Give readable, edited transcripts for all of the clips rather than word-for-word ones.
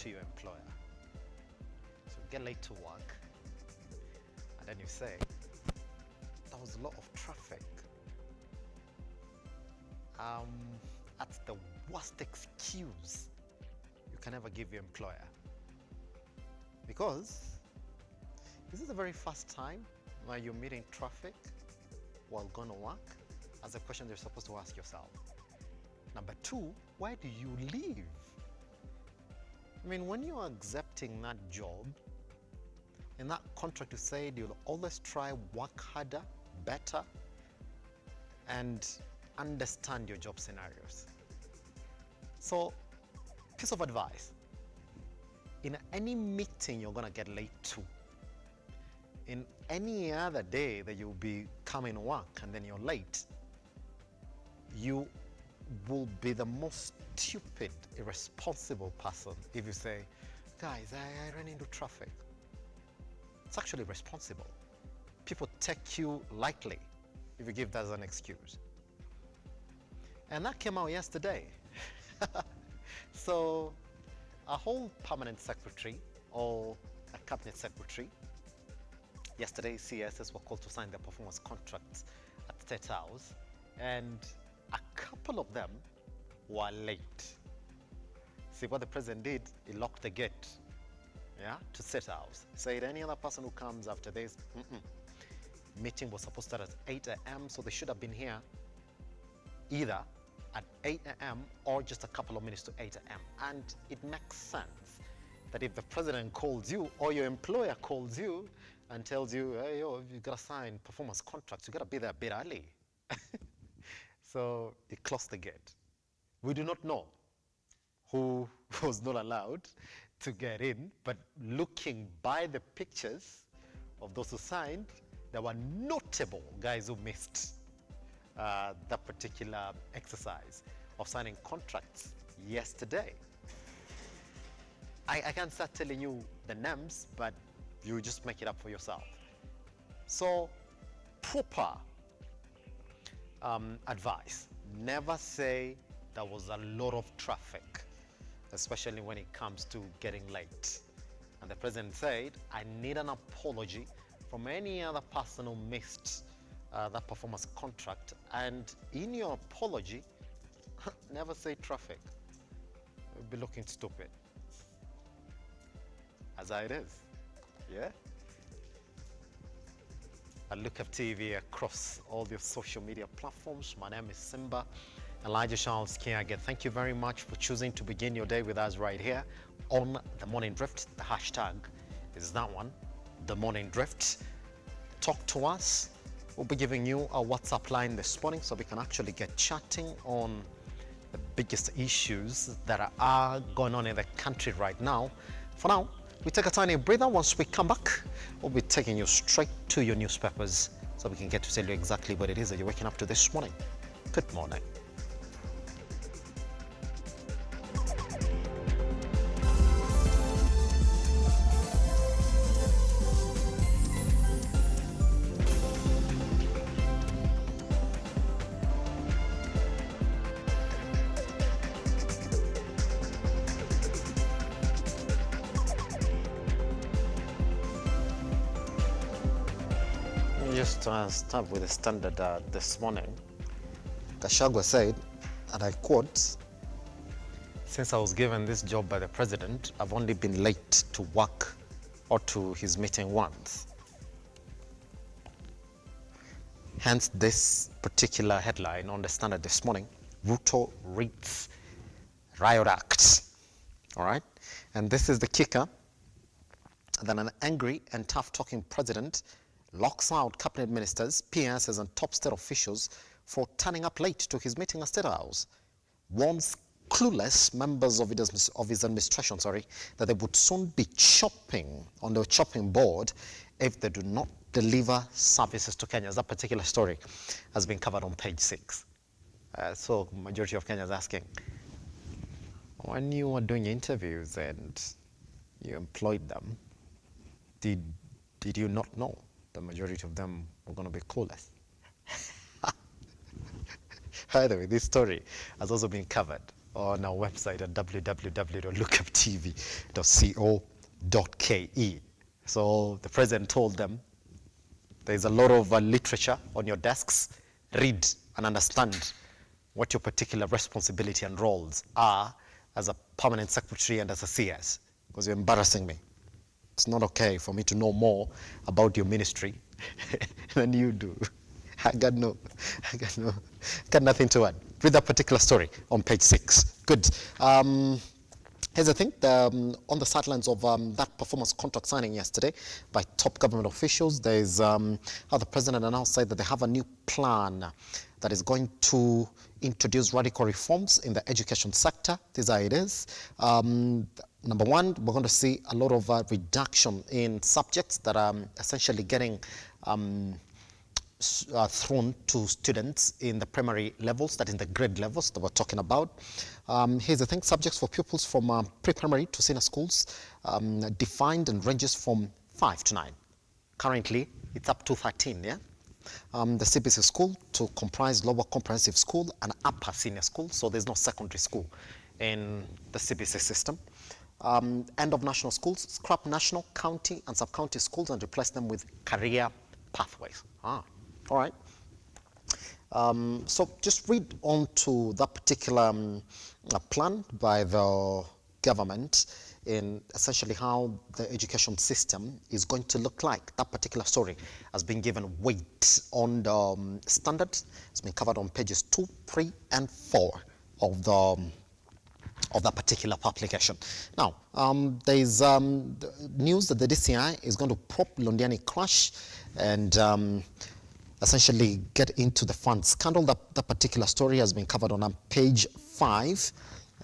to your employer. So you get late to work, and then you say, there was a lot of traffic. That's the worst excuse you can ever give your employer. Because this is the very first time where you're meeting traffic while going to work. That's a question you're supposed to ask yourself. Number two, where do you live? I mean, when you're accepting that job, in that contract you said you'll always try work harder, better, and understand your job scenarios. So, piece of advice. In any meeting you're gonna get late to, in any other day that you'll be coming to work and then you're late, you will be the most stupid, irresponsible person if you say, guys, I ran into traffic. It's actually responsible. People take you lightly if you give that as an excuse. And that came out yesterday. So a whole permanent secretary or a cabinet secretary, yesterday CSs were called to sign their performance contracts at the State House, and a couple of them were late. See what the president did? He locked the gate, to State House. Said any other person who comes after this, meeting was supposed to start at 8 a.m., so they should have been here either at 8 a.m. or just a couple of minutes to 8 a.m. And it makes sense that if the president calls you or your employer calls you and tells you, hey, yo, you gotta sign performance contracts, you gotta be there a bit early. So he closed the gate. We do not know who was not allowed to get in, but looking by the pictures of those who signed, there were notable guys who missed that particular exercise of signing contracts yesterday. I can't start telling you the names, but you just make it up for yourself. So, proper advice. Never say there was a lot of traffic, especially when it comes to getting late. And the president said, I need an apology from any other person who missed that performance contract. And in your apology, never say traffic. You'll be looking stupid. As it is, yeah? At Lookuptv across all your social media platforms. My name is Simba Kiage. Thank you very much for choosing to begin your day with us right here on The Morning Drift. The hashtag is that one, The Morning Drift. Talk to us. We'll be giving you a WhatsApp line this morning so we can actually get chatting on the biggest issues that are going on in the country right now. For now, we take a tiny breather. Once we come back, we'll be taking you straight to your newspapers so we can get to tell you exactly what it is that you're waking up to this morning. Good morning. Just to start with the standard this morning, Gachagua said, and I quote, since I was given this job by the president, I've only been late to work or to his meeting once. Hence this particular headline on the standard this morning, RUTO reads Riot Act. All right, and this is the kicker. Then an angry and tough-talking president locks out cabinet ministers, PSs, and top state officials for turning up late to his meeting at State House. Warns clueless members of his administration, that they would soon be chopping on the chopping board if they do not deliver services to Kenyans. That particular story has been covered on page 6. So majority of Kenyans asking, when you were doing interviews and you employed them, did you not know the majority of them were going to be clueless? By the way, this story has also been covered on our website at www.lookuptv.co.ke. So the president told them, there's a lot of literature on your desks. Read and understand what your particular responsibility and roles are as a permanent secretary and as a CS, because you're embarrassing me. It's not okay for me to know more about your ministry than you do. I got nothing to add. Read that particular story on page 6. Good. Here's the thing, on the sidelines of that performance contract signing yesterday by top government officials, there's how the president announced said that they have a new plan that is going to introduce radical reforms in the education sector. This is how it is. Number one, we're going to see a lot of reduction in subjects that are essentially getting thrown to students in the primary levels, that is the grade levels that we're talking about. Here's the thing, subjects for pupils from pre-primary to senior schools defined and ranges from 5 to 9. Currently, it's up to 13, yeah? The CBC school to comprise lower comprehensive school and upper senior school, so there's no secondary school in the CBC system. End of national schools, scrap national, county and sub-county schools and replace them with career pathways. All right. So just read on to that particular plan by the government in essentially how the education system is going to look like. That particular story has been given weight on the standard. It's been covered on pages 2, 3, and 4 of that particular publication. Now, there is news that the DCI is going to prop Londiani crash and essentially get into the fund scandal. That particular story has been covered on page 5.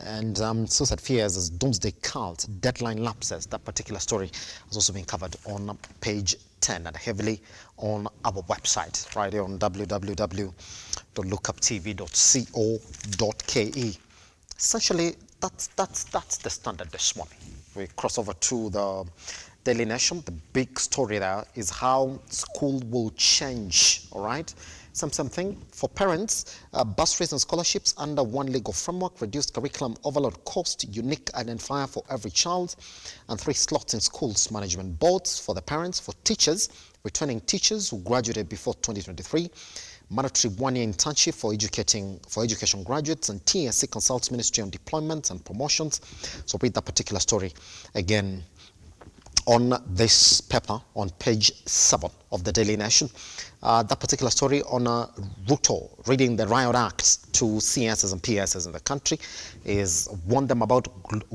And suicide fears as doomsday cult, deadline lapses. That particular story has also been covered on page 10 and heavily on our website, right here on www.lookuptv.co.ke. Essentially, that's the standard this morning. We cross over to the Daily Nation. The big story there is how school will change, all right? Something for parents, bursaries and scholarships under one legal framework, reduced curriculum overload cost, unique identifier for every child, and 3 slots in schools management boards for the parents, for teachers, returning teachers who graduated before 2023, mandatory 1-year internship for education graduates, and TSC consults Ministry on deployments and promotions. So read that particular story again on this paper on page 7 of the Daily Nation. That particular story on RUTO, reading the riot act to CSs and PSs in the country, is warned them about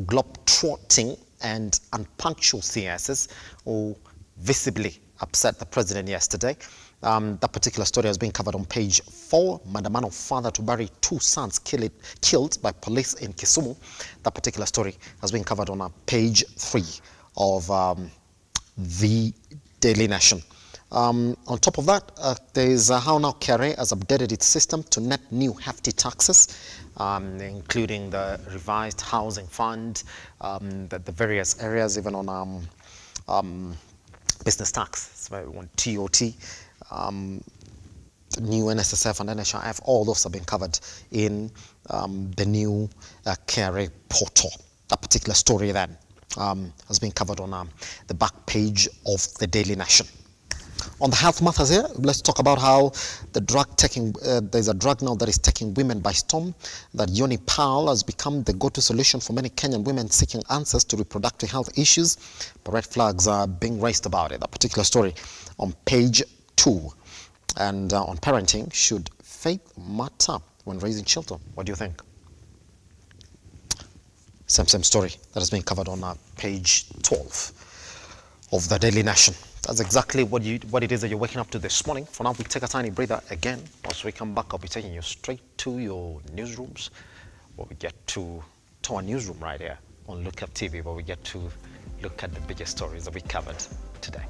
globe-trotting and unpunctual CSs who visibly upset the president yesterday. That particular story has been covered on page 4. Mandamano father to bury 2 sons killed by police in Kisumu. That particular story has been covered on page 3 of the Daily Nation. On top of that, there is how now KRA has updated its system to net new hefty taxes, including the revised housing fund, the various areas, even on business tax, so on TOT, new NSSF and NHIF. All those have been covered in the new KRA portal. That particular story then has been covered on the back page of the Daily Nation. On the health matters here, let's talk about how the there's a drug now that is taking women by storm, that Yoni Powell has become the go-to solution for many Kenyan women seeking answers to reproductive health issues, but red flags are being raised about it. That particular story on page 2. And on parenting, should faith matter when raising children? What do you think? Same story that has been covered on page 12 of the Daily Nation. That's exactly what it is that you're waking up to this morning. For now, we take a tiny breather again. Once we come back, I'll be taking you straight to your newsrooms, where we get to our newsroom right here on Lookuptv, where we get to look at the biggest stories that we covered today.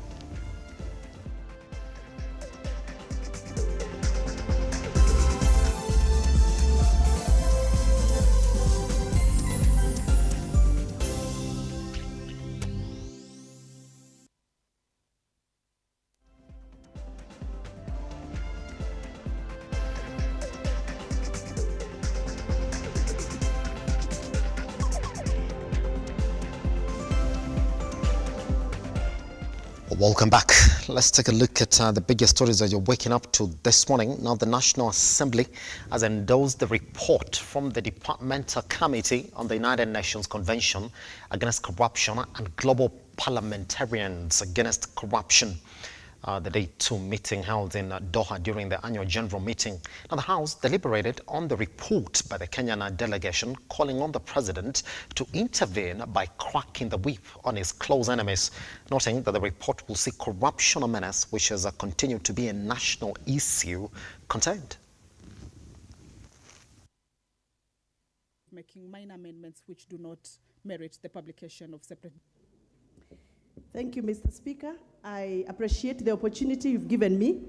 Welcome back. Let's take a look at the biggest stories that you're waking up to this morning. Now, the National Assembly has endorsed the report from the Departmental Committee on the United Nations Convention Against Corruption and Global Parliamentarians Against Corruption. The Day 2 meeting held in Doha during the annual general meeting. Now, the House deliberated on the report by the Kenyan delegation calling on the president to intervene by cracking the whip on his close enemies, noting that the report will see corruption a menace which has continued to be a national issue contained. Making minor amendments which do not merit the publication of separate. Thank you, Mr. Speaker. I appreciate the opportunity you've given me.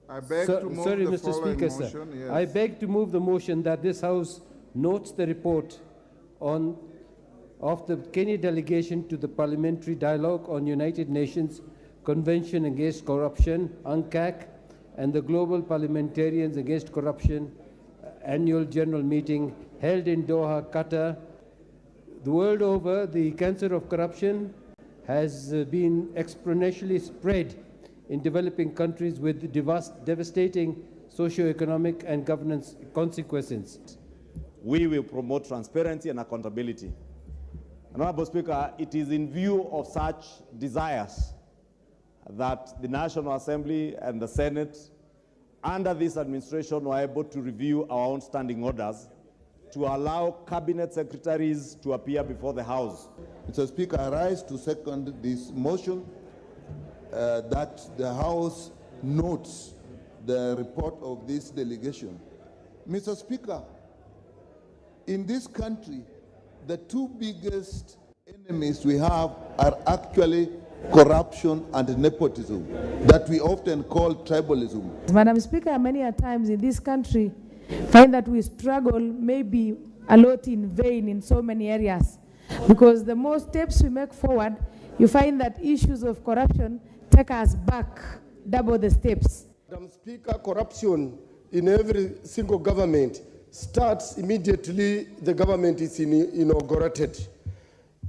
I beg to move sorry, the Mr. following Speaker, motion. sir. Yes. I beg to move the motion that this House notes the report of the Kenya delegation to the Parliamentary Dialogue on United Nations Convention Against Corruption, UNCAC, and the Global Parliamentarians Against Corruption annual general meeting held in Doha, Qatar. The world over, the cancer of corruption has been exponentially spread in developing countries with devastating socio-economic and governance consequences. We will promote transparency and accountability. Honorable Speaker, it is in view of such desires that the National Assembly and the Senate, under this administration, were able to review our own standing orders to allow cabinet secretaries to appear before the House. Mr. Speaker, I rise to second this motion that the House notes the report of this delegation. Mr. Speaker, in this country, the two biggest enemies we have are actually corruption and nepotism, that we often call tribalism. Madam Speaker, many a times in this country, find that we struggle maybe a lot in vain in so many areas, because the more steps we make forward, you find that issues of corruption take us back double the steps. Madam Speaker, corruption in every single government starts immediately the government is inaugurated.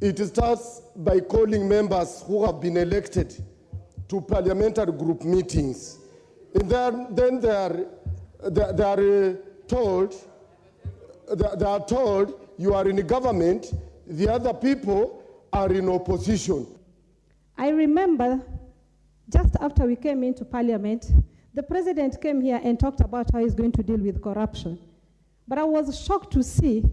It starts by calling members who have been elected to parliamentary group meetings. And then they are told you are in government, the other people are in opposition. I remember just after we came into parliament, the president came here and talked about how he's going to deal with corruption. But I was shocked to see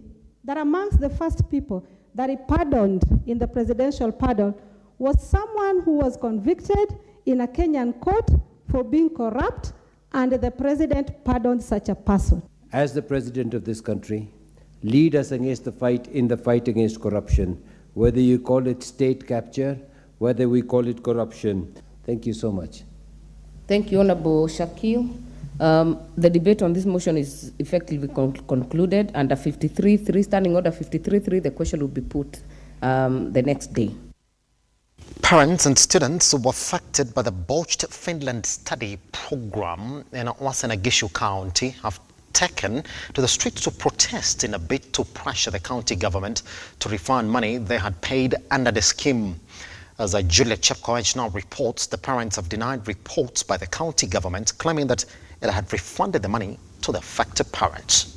that amongst the first people that he pardoned in the presidential pardon was someone who was convicted in a Kenyan court for being corrupt, and the president pardoned such a person. As the president of this country, lead us against the fight against corruption, whether you call it state capture, whether we call it corruption. Thank you so much. Thank you, Honorable Shakil. The debate on this motion is effectively concluded. Under 53.3, Standing Order 53.3, the question will be put the next day. Parents and students who were affected by the botched Finland study program in Uasin Gishu County have taken to the streets to protest in a bid to pressure the county government to refund money they had paid under the scheme. As Juliet Chepkoech now reports, the parents have denied reports by the county government claiming that it had refunded the money to the affected parents.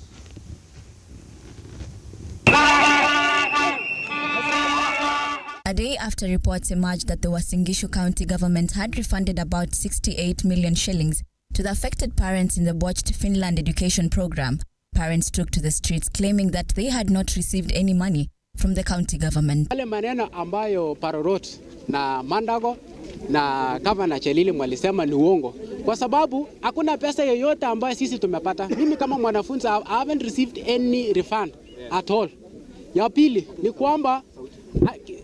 A day after reports emerged that the Uasin Gishu County government had refunded about 68 million shillings to the affected parents in the botched Finland education program, parents took to the streets claiming that they had not received any money from the county government. Wale maneno ambayo Parorot na Mandago na Governor Chelili walisema ni uongo, kwa sababu hakuna pesa yoyote ambayo sisi tumepata. Mimi kama mwanafunzi I haven't received any refund at all. Ya pili ni kwamba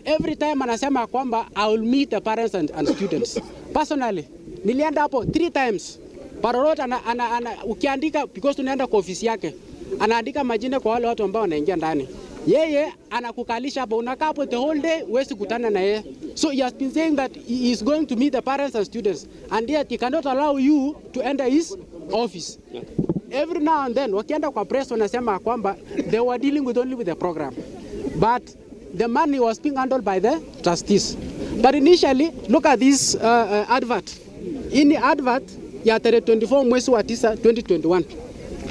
every time anasema kwamba I will meet the parents and students. Personally, nilienda hapo 3 times. Parorot ukiandika, because tunaenda kwa ofisi yake, anaandika majina kwa wale watu ambao wanaingia ndani. Yeye anakukalisha hapo, unakaa hapo the whole day, huwezi kutana na yeye. So he has been saying that he is going to meet the parents and students, and yet he cannot allow you to enter his office. Every now and then, wakienda kwa press wanasema kwamba they were dealing with only with the program, but the money was being handled by the trustees. But initially, look at this advert. In the advert, ya tarehe 24 mwezi wa 9 2021.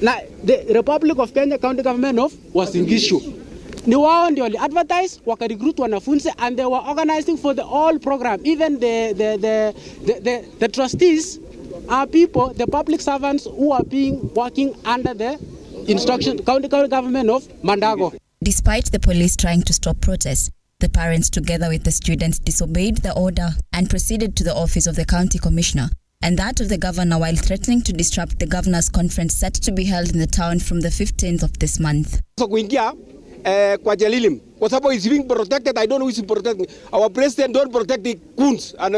Now, the Republic of Kenya County Government of Uasin Gishu. Ni wao ndio advertise, wakarecruit wanafunzi, and they were organizing for the all program. Even the trustees are people, the public servants who are working under the instruction county government of Mandago. Despite the police trying to stop protests, the parents together with the students disobeyed the order and proceeded to the office of the county commissioner and that of the governor while threatening to disrupt the governor's conference set to be held in the town from the 15th of this month. So kuingia kwa Jalilim kwa sababu is being protected. I don't know who is protecting. Our president don't protect the goons and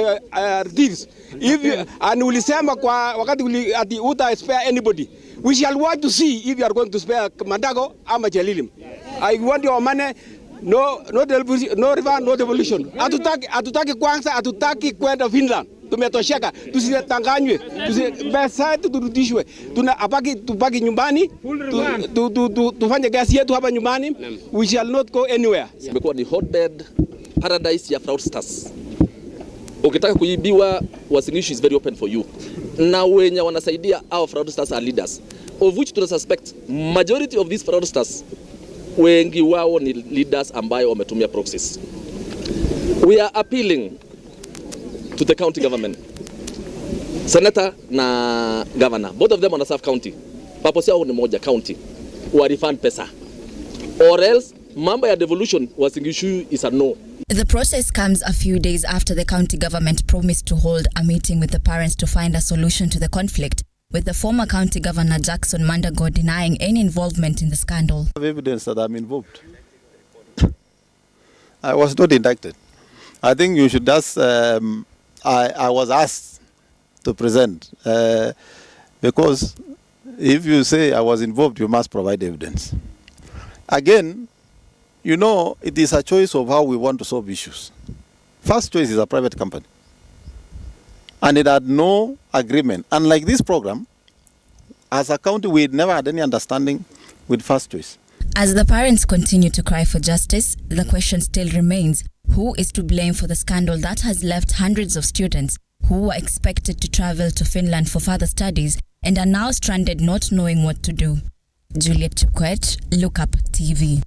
thieves. If and ulisema kwa wakati ati uta spare anybody. We shall want to see if you are going to spare Mandago ama Jalilim. I want your money. No river, no devolution. Hatutaki kwanza, hatutaki kwenda Finland. Tumetosheka, tusitanganywe, pesa turudishwe. Tupaki nyumbani, tufanye kazi yetu hapa nyumbani. We shall not go anywhere. Imekuwa ni hotbed paradise ya fraudsters. Ukitaka kuibiwa, Uasin Gishu is very open for you. Na wenye wanasaidia our fraudsters are leaders, of which to suspect majority of these fraudsters wengi wao ni leaders ambayo wametumia proxies. We are appealing to the county government, senator na governor, both of them on a sub county. Purpose yao ni moja, county wa refund pesa, or else mambo ya devolution Uasin Gishu is a no. The process comes a few days after the county government promised to hold a meeting with the parents to find a solution to the conflict, with the former county governor Jackson Mandago denying any involvement in the scandal. I have evidence that I'm involved. I was not indicted. I think you should ask, I was asked to present, because if you say I was involved, you must provide evidence. Again, you know, it is a choice of how we want to solve issues. First choice is a private company, and it had no agreement. Unlike this program, as a county, we never had any understanding with First Choice. As the parents continue to cry for justice, the question still remains, who is to blame for the scandal that has left hundreds of students who were expected to travel to Finland for further studies and are now stranded not knowing what to do? Juliet Chikwet, Lookuptv.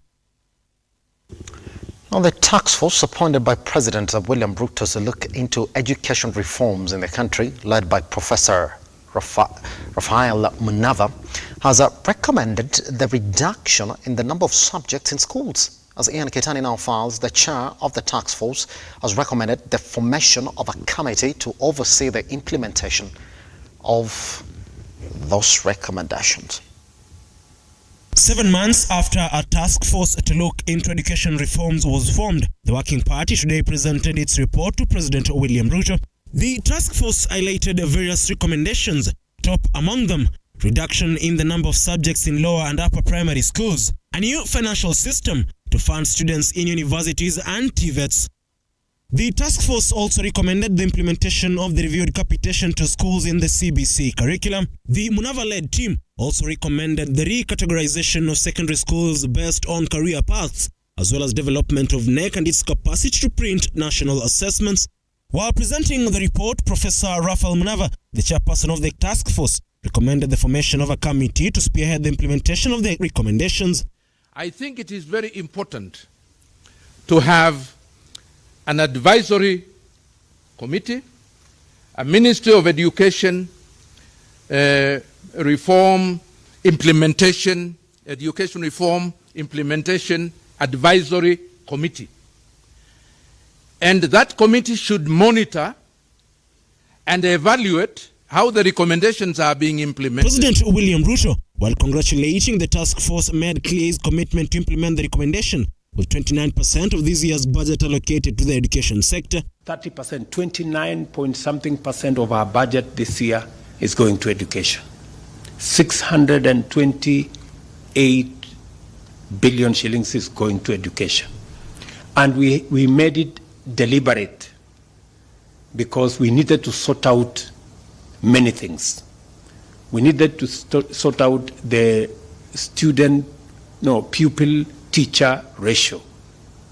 Now, the task force appointed by President William Ruto to look into education reforms in the country, led by Professor Rafael Munava, has recommended the reduction in the number of subjects in schools. As Ian Ketani now files, the chair of the task force has recommended the formation of a committee to oversee the implementation of those recommendations. 7 months after a task force to look into education reforms was formed, the Working Party today presented its report to President William Ruto. The task force highlighted various recommendations, top among them reduction in the number of subjects in lower and upper primary schools, a new financial system to fund students in universities and TVETs. The task force also recommended the implementation of the reviewed capitation to schools in the CBC curriculum. The Munava-led team also recommended the recategorization of secondary schools based on career paths, as well as development of NEC and its capacity to print national assessments. While presenting the report, Professor Rafael Munava, the chairperson of the task force, recommended the formation of a committee to spearhead the implementation of the recommendations. I think it is very important to have an advisory committee, a Ministry of Education Reform Implementation, Education Reform Implementation Advisory Committee. And that committee should monitor and evaluate how the recommendations are being implemented. President William Ruto, while congratulating the task force, made clear his commitment to implement the recommendation, with 29% of this year's budget allocated to the education sector. 30%, 29-point-something% of our budget this year is going to education. 628 billion shillings is going to education. And we made it deliberate because we needed to sort out many things. We needed to sort out the pupil-teacher ratio,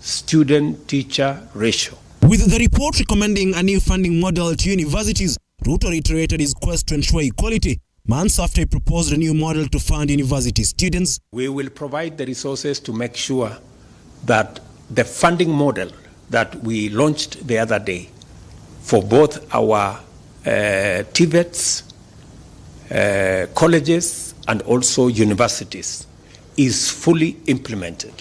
student-teacher ratio. With the report recommending a new funding model to universities, RUTO reiterated his quest to ensure equality months after he proposed a new model to fund university students. We will provide the resources to make sure that the funding model that we launched the other day for both our TVETs, colleges, and also universities is fully implemented.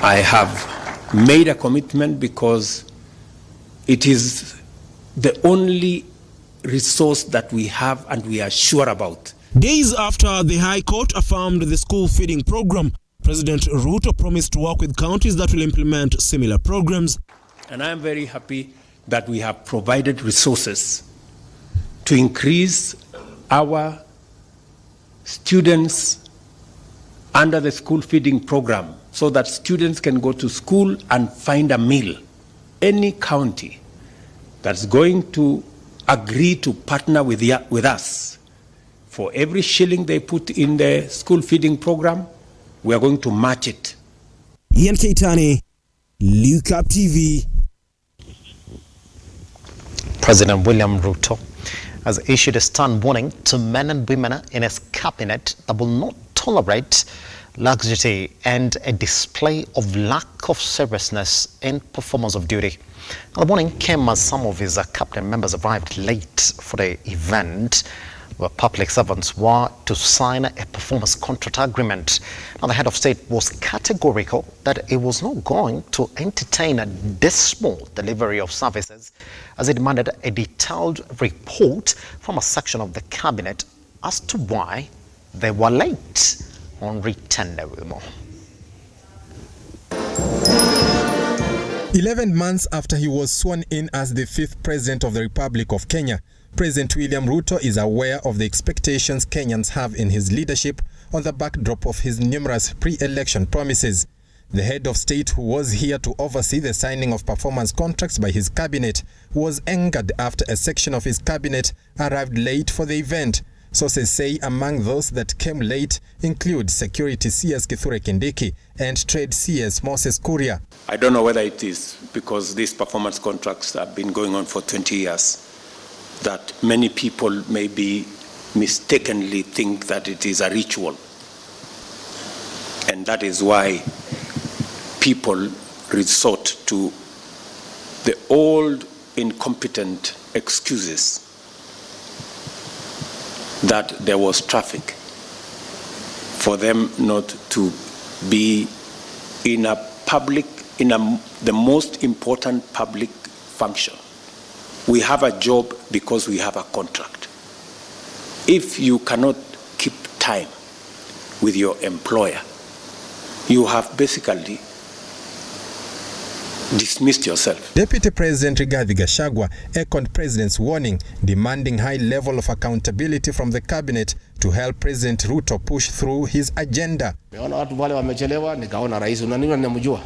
I have made a commitment because it is the only resource that we have and we are sure about. Days after the High Court affirmed the school feeding program, President RUTO promised to work with counties that will implement similar programs. And I am very happy that we have provided resources to increase our students under the school feeding program so that students can go to school and find a meal. Any county that's going to agree to partner with us for every shilling they put in the school feeding program, we are going to match it. Ian Keitani, Lookuptv. President William Ruto has issued a stern warning to men and women in his cabinet that will not tolerate laxity and a display of lack of seriousness in performance of duty. Now, the warning came as some of his cabinet members arrived late for the event where public servants were to sign a performance contract agreement. Now, the head of state was categorical that he was not going to entertain a dismal delivery of services as he demanded a detailed report from a section of the cabinet as to why they were late on retendering. 11 months after he was sworn in as the 5th President of the Republic of Kenya, President William Ruto is aware of the expectations Kenyans have in his leadership on the backdrop of his numerous pre-election promises. The head of state, who was here to oversee the signing of performance contracts by his cabinet, was angered after a section of his cabinet arrived late for the event. Sources say among those that came late include Security CS Kithure Kindiki and Trade CS Moses Kuria. I don't know whether it is because these performance contracts have been going on for 20 years that many people maybe mistakenly think that it is a ritual. And that is why people resort to the old incompetent excuses that there was traffic for them not to be in a public, the most important public function. We have a job because we have a contract. If you cannot keep time with your employer, you have basically dismissed yourself. Deputy President Rigathi Gachagua echoed President's warning, demanding high level of accountability from the cabinet to help President Ruto push through his agenda. Nimeona watu wale wamechelewa, nikaona rais unaniona ninamjua.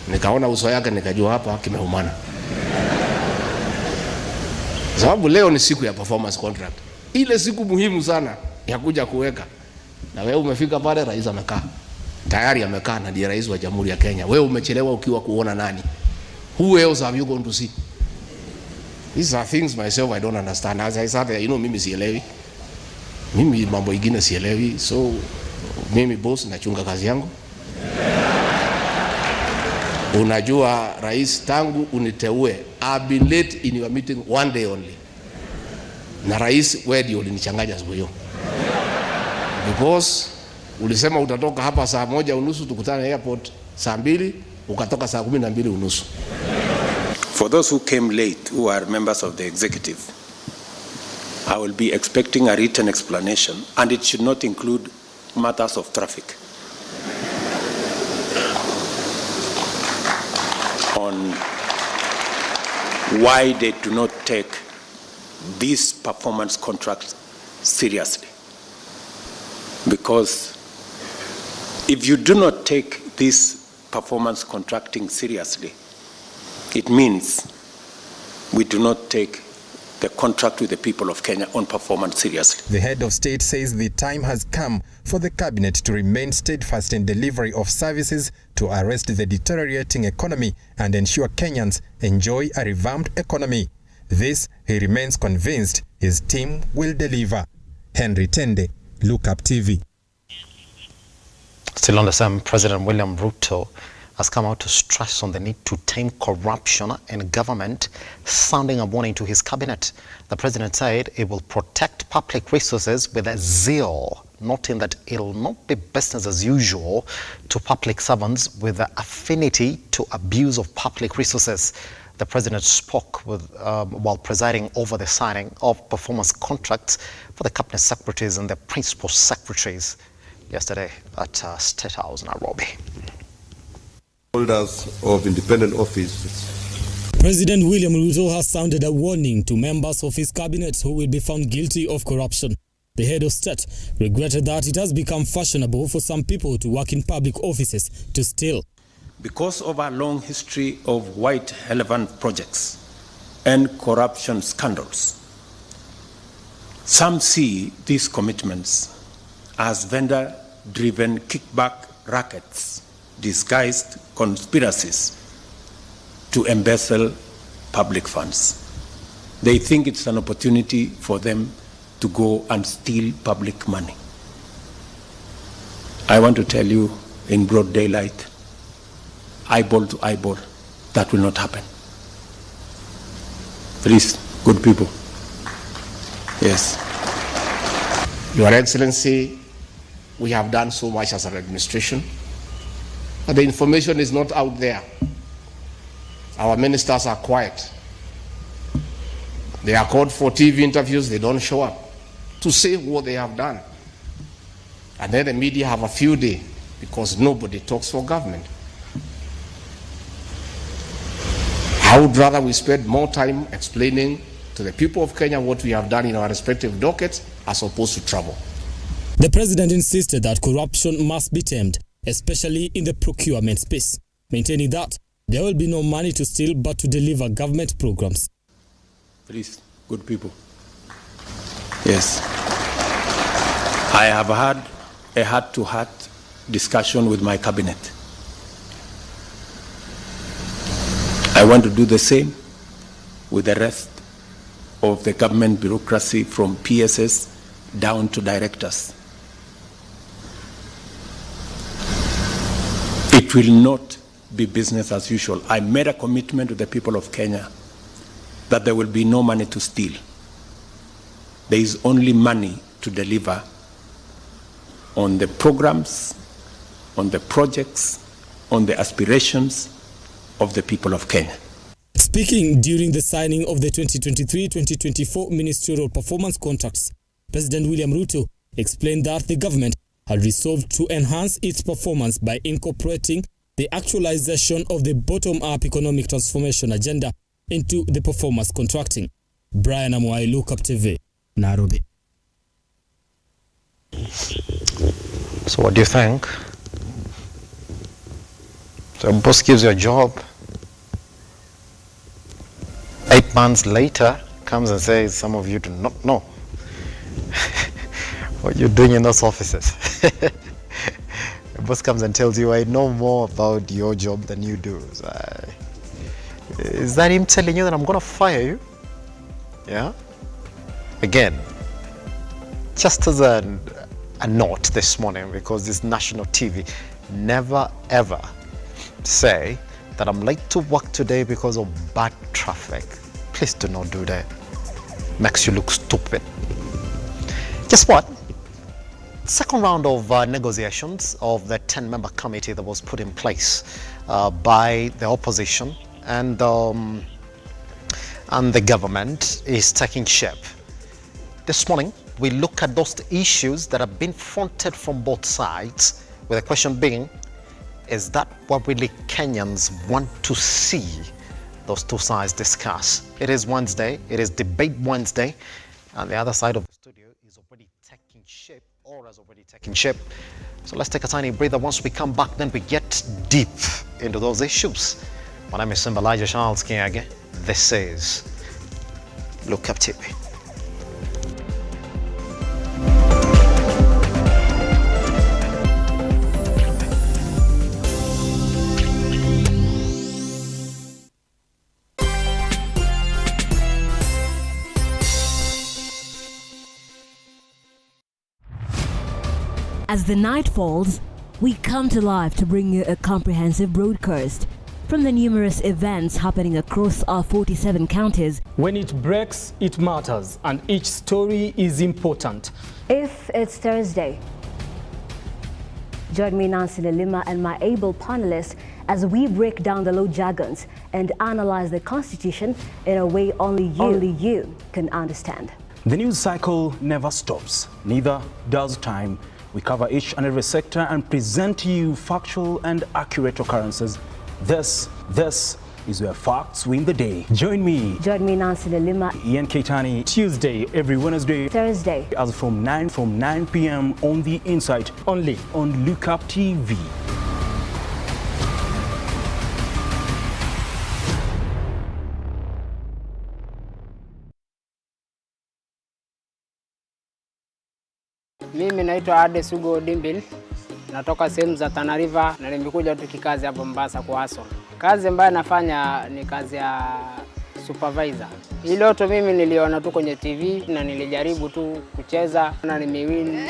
Nikaona uso yake nikajua hapa kimeumana. Sababu leo ni siku ya performance contract. Ile siku muhimu sana ya kuja kuweka. Na wewe umefika pale, rais amekaa. Tayari amekaa na ndiye rais wa Jamhuri ya Kenya. Wewe umechelewa ukiwa kuona nani? Who else have you gone to see? These are things myself I don't understand. As I said, mimi sielewi. Mimi mambo ingine sielewi. So mimi boss nachunga kazi yangu. Unajua rais, tangu uniteue, I've been late in your meeting one day only. Na rais, wewe ndio ulinichanganya siku hiyo. Because ulisema utatoka hapa saa 1:30 tukutane airport saa 2, ukatoka saa 12:30. For those who came late, who are members of the executive, I will be expecting a written explanation, and it should not include matters of traffic. On why they do not take these performance contracts seriously. Because if you do not take this performance contracting seriously, it means we do not take the contract with the people of Kenya on performance seriously. The head of state says the time has come for the cabinet to remain steadfast in delivery of services to arrest the deteriorating economy and ensure Kenyans enjoy a revamped economy. This, he remains convinced, his team will deliver. Henry Tende, Lookuptv. Still on the same, President William Ruto has come out to stress on the need to tame corruption in government, sounding a warning to his cabinet. The president said it will protect public resources with a zeal, noting that it will not be business as usual to public servants with an affinity to abuse of public resources. The president spoke while presiding over the signing of performance contracts for the cabinet secretaries and the principal secretaries yesterday at State House, Nairobi. Holders of independent office. President William Ruto has sounded a warning to members of his cabinet who will be found guilty of corruption. The head of state regretted that it has become fashionable for some people to work in public offices to steal. Because of our long history of white elephant projects and corruption scandals, some see these commitments as vendor-driven kickback rackets, disguised conspiracies to embezzle public funds. They think it's an opportunity for them to go and steal public money. I want to tell you in broad daylight, eyeball to eyeball, that will not happen. Please, good people. Yes. Your Excellency, we have done so much as an administration, but the information is not out there. Our ministers are quiet. They are called for TV interviews, they don't show up to say what they have done. And then the media have a field day because nobody talks for government. I would rather we spend more time explaining to the people of Kenya what we have done in our respective dockets as opposed to travel. The president insisted that corruption must be tamed, especially in the procurement space, maintaining that there will be no money to steal but to deliver government programs. Please, good people. Yes. I have had a heart-to-heart discussion with my cabinet. I want to do the same with the rest of the government bureaucracy from PSS down to directors. It will not be business as usual. I made a commitment to the people of Kenya that there will be no money to steal. There is only money to deliver on the programs, on the projects, on the aspirations of the people of Kenya. Speaking during the signing of the 2023-2024 ministerial performance contracts, President William Ruto explained that the government had resolved to enhance its performance by incorporating the actualization of the bottom-up economic transformation agenda into the performance contracting. Brian Amwai, Lookuptv, Nairobi. So what do you think? So a boss gives you a job, 8 months later comes and says, some of you do not know what you're doing in those offices. The boss comes and tells you, I know more about your job than you do. So, is that him telling you that I'm going to fire you? Yeah? Again, just as a note this morning, because it's national TV, never ever say that I'm late to work today because of bad traffic. Please do not do that. Makes you look stupid. Guess what? Second round of negotiations of the 10-member committee that was put in place by the opposition and the government is taking shape. This morning, we look at those issues that have been fronted from both sides, with the question being, is that what really Kenyans want to see those two sides discuss? It is Wednesday, it is Debate Wednesday, and the other side of the studio is already taking shape, or has already taken shape. So let's take a tiny breather. Once we come back, then we get deep into those issues. My name is Simba Kiage. This is Lookuptv. As the night falls, we come to life to bring you a comprehensive broadcast from the numerous events happening across our 47 counties. When it breaks, it matters, and each story is important. If it's Thursday, join me, Nancy Lelima, and my able panelists as we break down the law jargons and analyze the Constitution in a way only you can understand. The news cycle never stops, neither does time. We cover each and every sector and present to you factual and accurate occurrences. This is where facts win the day. Join me, Nancy Lelima, Ian Keitani, Tuesday, every Wednesday, Thursday, as from 9 p.m. on The Insight, only on Lookuptv. Mimi naitwa Ade Sugo Dimbil, natoka sehemu za Tana River na nimekuja tu kikazi hapa Mombasa kwa Aso. Kazi ambayo nafanya ni kazi ya supervisor. Hii loto mimi niliona tu kwenye TV na nilijaribu tu kucheza na nimewin.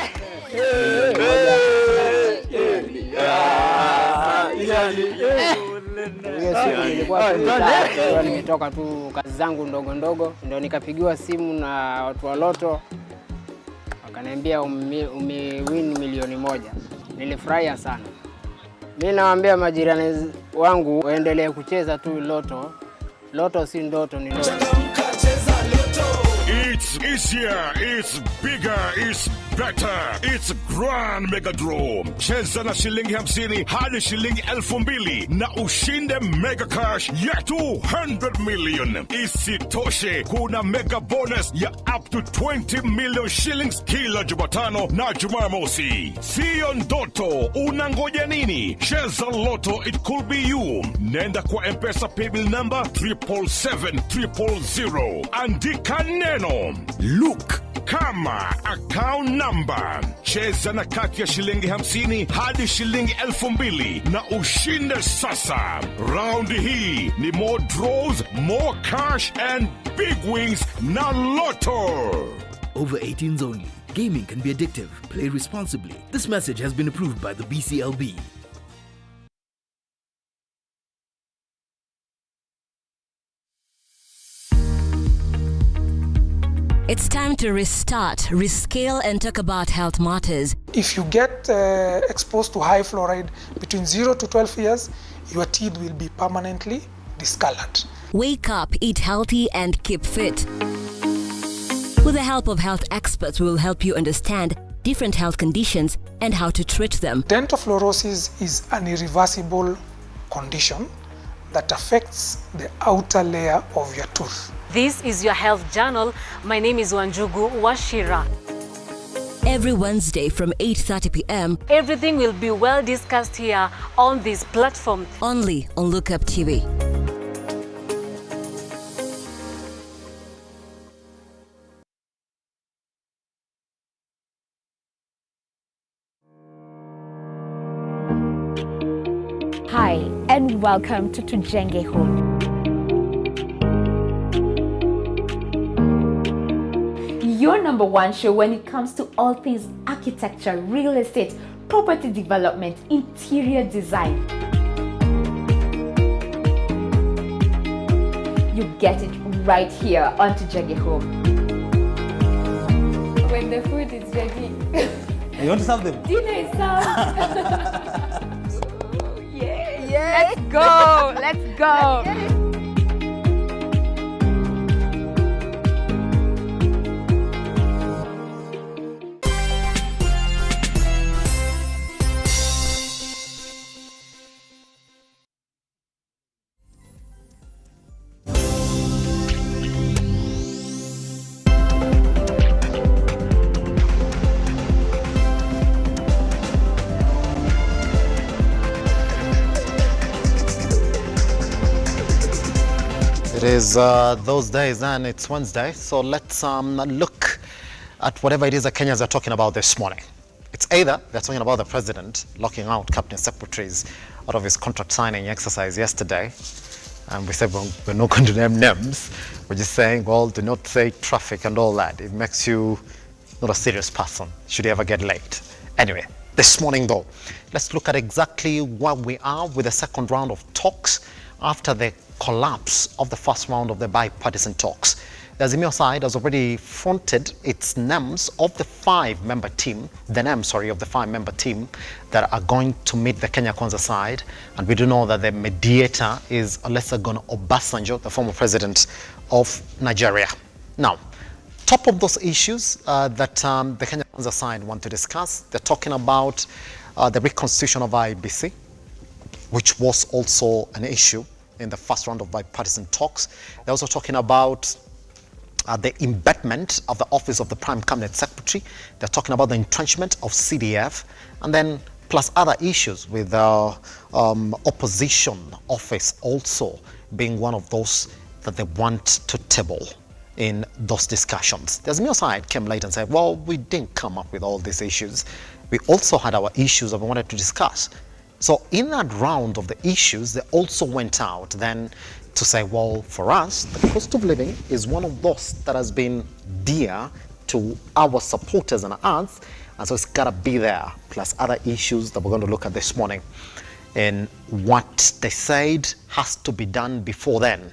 Nimetoka tu kazi zangu ndogo ndogo, ndio nikapigiwa simu na watu wa loto. Wakaniambia umewin milioni 1. Nilifurahia sana. Mimi nawaambia majirani wangu waendelee kucheza tu loto. Loto si ndoto, ni loto. It's easier, it's bigger, it's better. It's Grand Mega Draw. Cheza na shilingi 50 hadi shilingi 2,000 na ushinde mega cash ya 200 million. Isitoshe, kuna mega bonus ya up to 20 million shillings kila Jumatano na Jumamosi. Sio ndoto, unangoja nini? Cheza Loto, it could be you. Nenda kwa M-Pesa paybill number 777-000. Andika neno Look kama account number. Cheza na kati ya shilingi 50 hadi shilingi 2,000 na ushinde sasa. Round hii ni more draws, more cash and big wins na Lotto. Over 18s only. Gaming can be addictive. Play responsibly. This message has been approved by the BCLB. It's time to restart, rescale, and talk about health matters. If you get exposed to high fluoride between 0 to 12 years, your teeth will be permanently discolored. Wake up, eat healthy, and keep fit. With the help of health experts, we will help you understand different health conditions and how to treat them. Dental fluorosis is an irreversible condition that affects the outer layer of your tooth. This is your health journal. My name is Wanjugu Washira. Every Wednesday from 8:30 p.m. Everything will be well discussed here on this platform. Only on Lookuptv. Hi, and welcome to Tujenge Home. Your #1 show when it comes to all things architecture, real estate, property development, interior design. You get it right here on Tujenge Home. When the food is ready. You want to serve them? Dinner is served. Let's go. Let's go. is those days, and it's Wednesday, so let's look at whatever it is that Kenyans are talking about this morning. It's either they're talking about the president locking out cabinet secretaries out of his contract signing exercise yesterday, and we said we're not going to name names. We're just saying, well, do not say traffic and all that. It makes you not a serious person should you ever get late. Anyway, this morning though, let's look at exactly where we are with the second round of talks after the collapse of the first round of the bipartisan talks. The Azimio side has already fronted its names of the five-member team that are going to meet the Kenya Kwanza side, and we do know that the mediator is Olusegun Obasanjo, the former president of Nigeria. Now, top of those issues that the Kenya Kwanza side want to discuss, they're talking about the reconstitution of IEBC, which was also an issue in the first round of bipartisan talks. They're also talking about the embedment of the office of the Prime Cabinet Secretary. They're talking about the entrenchment of CDF, and then plus other issues with opposition office also being one of those that they want to table in those discussions. The Azimio side came late and said, well, we didn't come up with all these issues. We also had our issues that we wanted to discuss. So in that round of the issues, they also went out then to say, well, for us, the cost of living is one of those that has been dear to our supporters and us, and so it's got to be there, plus other issues that we're going to look at this morning. And what they said has to be done before then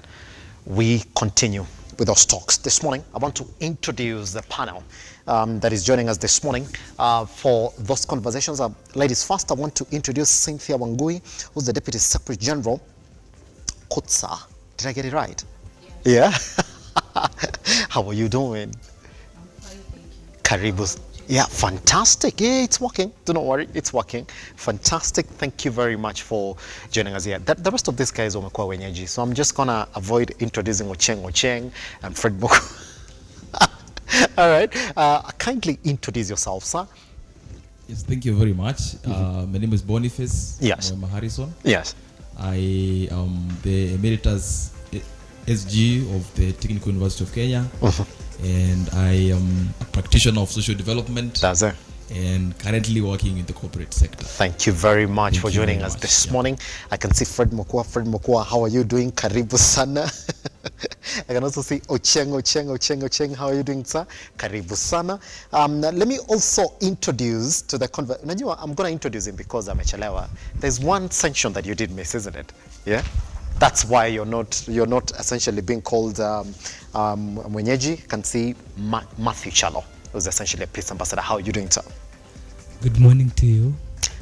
we continue with those talks. This morning, I want to introduce the panel that is joining us this morning for those conversations. Ladies first, I want to introduce Cynthia Wangui, who's the Deputy Secretary General, Kutsa. Did I get it right? Yeah? How are you doing? I'm fine, thank you. Karibu. Yeah, fantastic. Yeah, it's working. Do not worry, it's working. Fantastic. Thank you very much for joining us here. The rest of these guys wamekuwa wenyeji, so I'm just gonna avoid introducing Ocheng and Fred Moko. All right. Kindly introduce yourself, sir. Yes, thank you very much. My name is Boniface. Yes. Harrison. Yes. I am the Emeritus SG of the Technical University of Kenya. And I am a practitioner of social development. That's it. And currently working in the corporate sector. Thank you very much for joining us this morning. I can see Fred Mokua. Fred Mokua, how are you doing? Karibu sana. I can also see Ocheng. How are you doing, sir? Karibu sana. Let me also introduce to the Unajua, I'm going to introduce him because amechelewa. There's one section that you did miss, isn't it? Yeah? That's why you're not essentially being called mwenyeji. You can see Matthew Chalo, who's essentially a peace ambassador. How are you doing, sir? Good morning to you.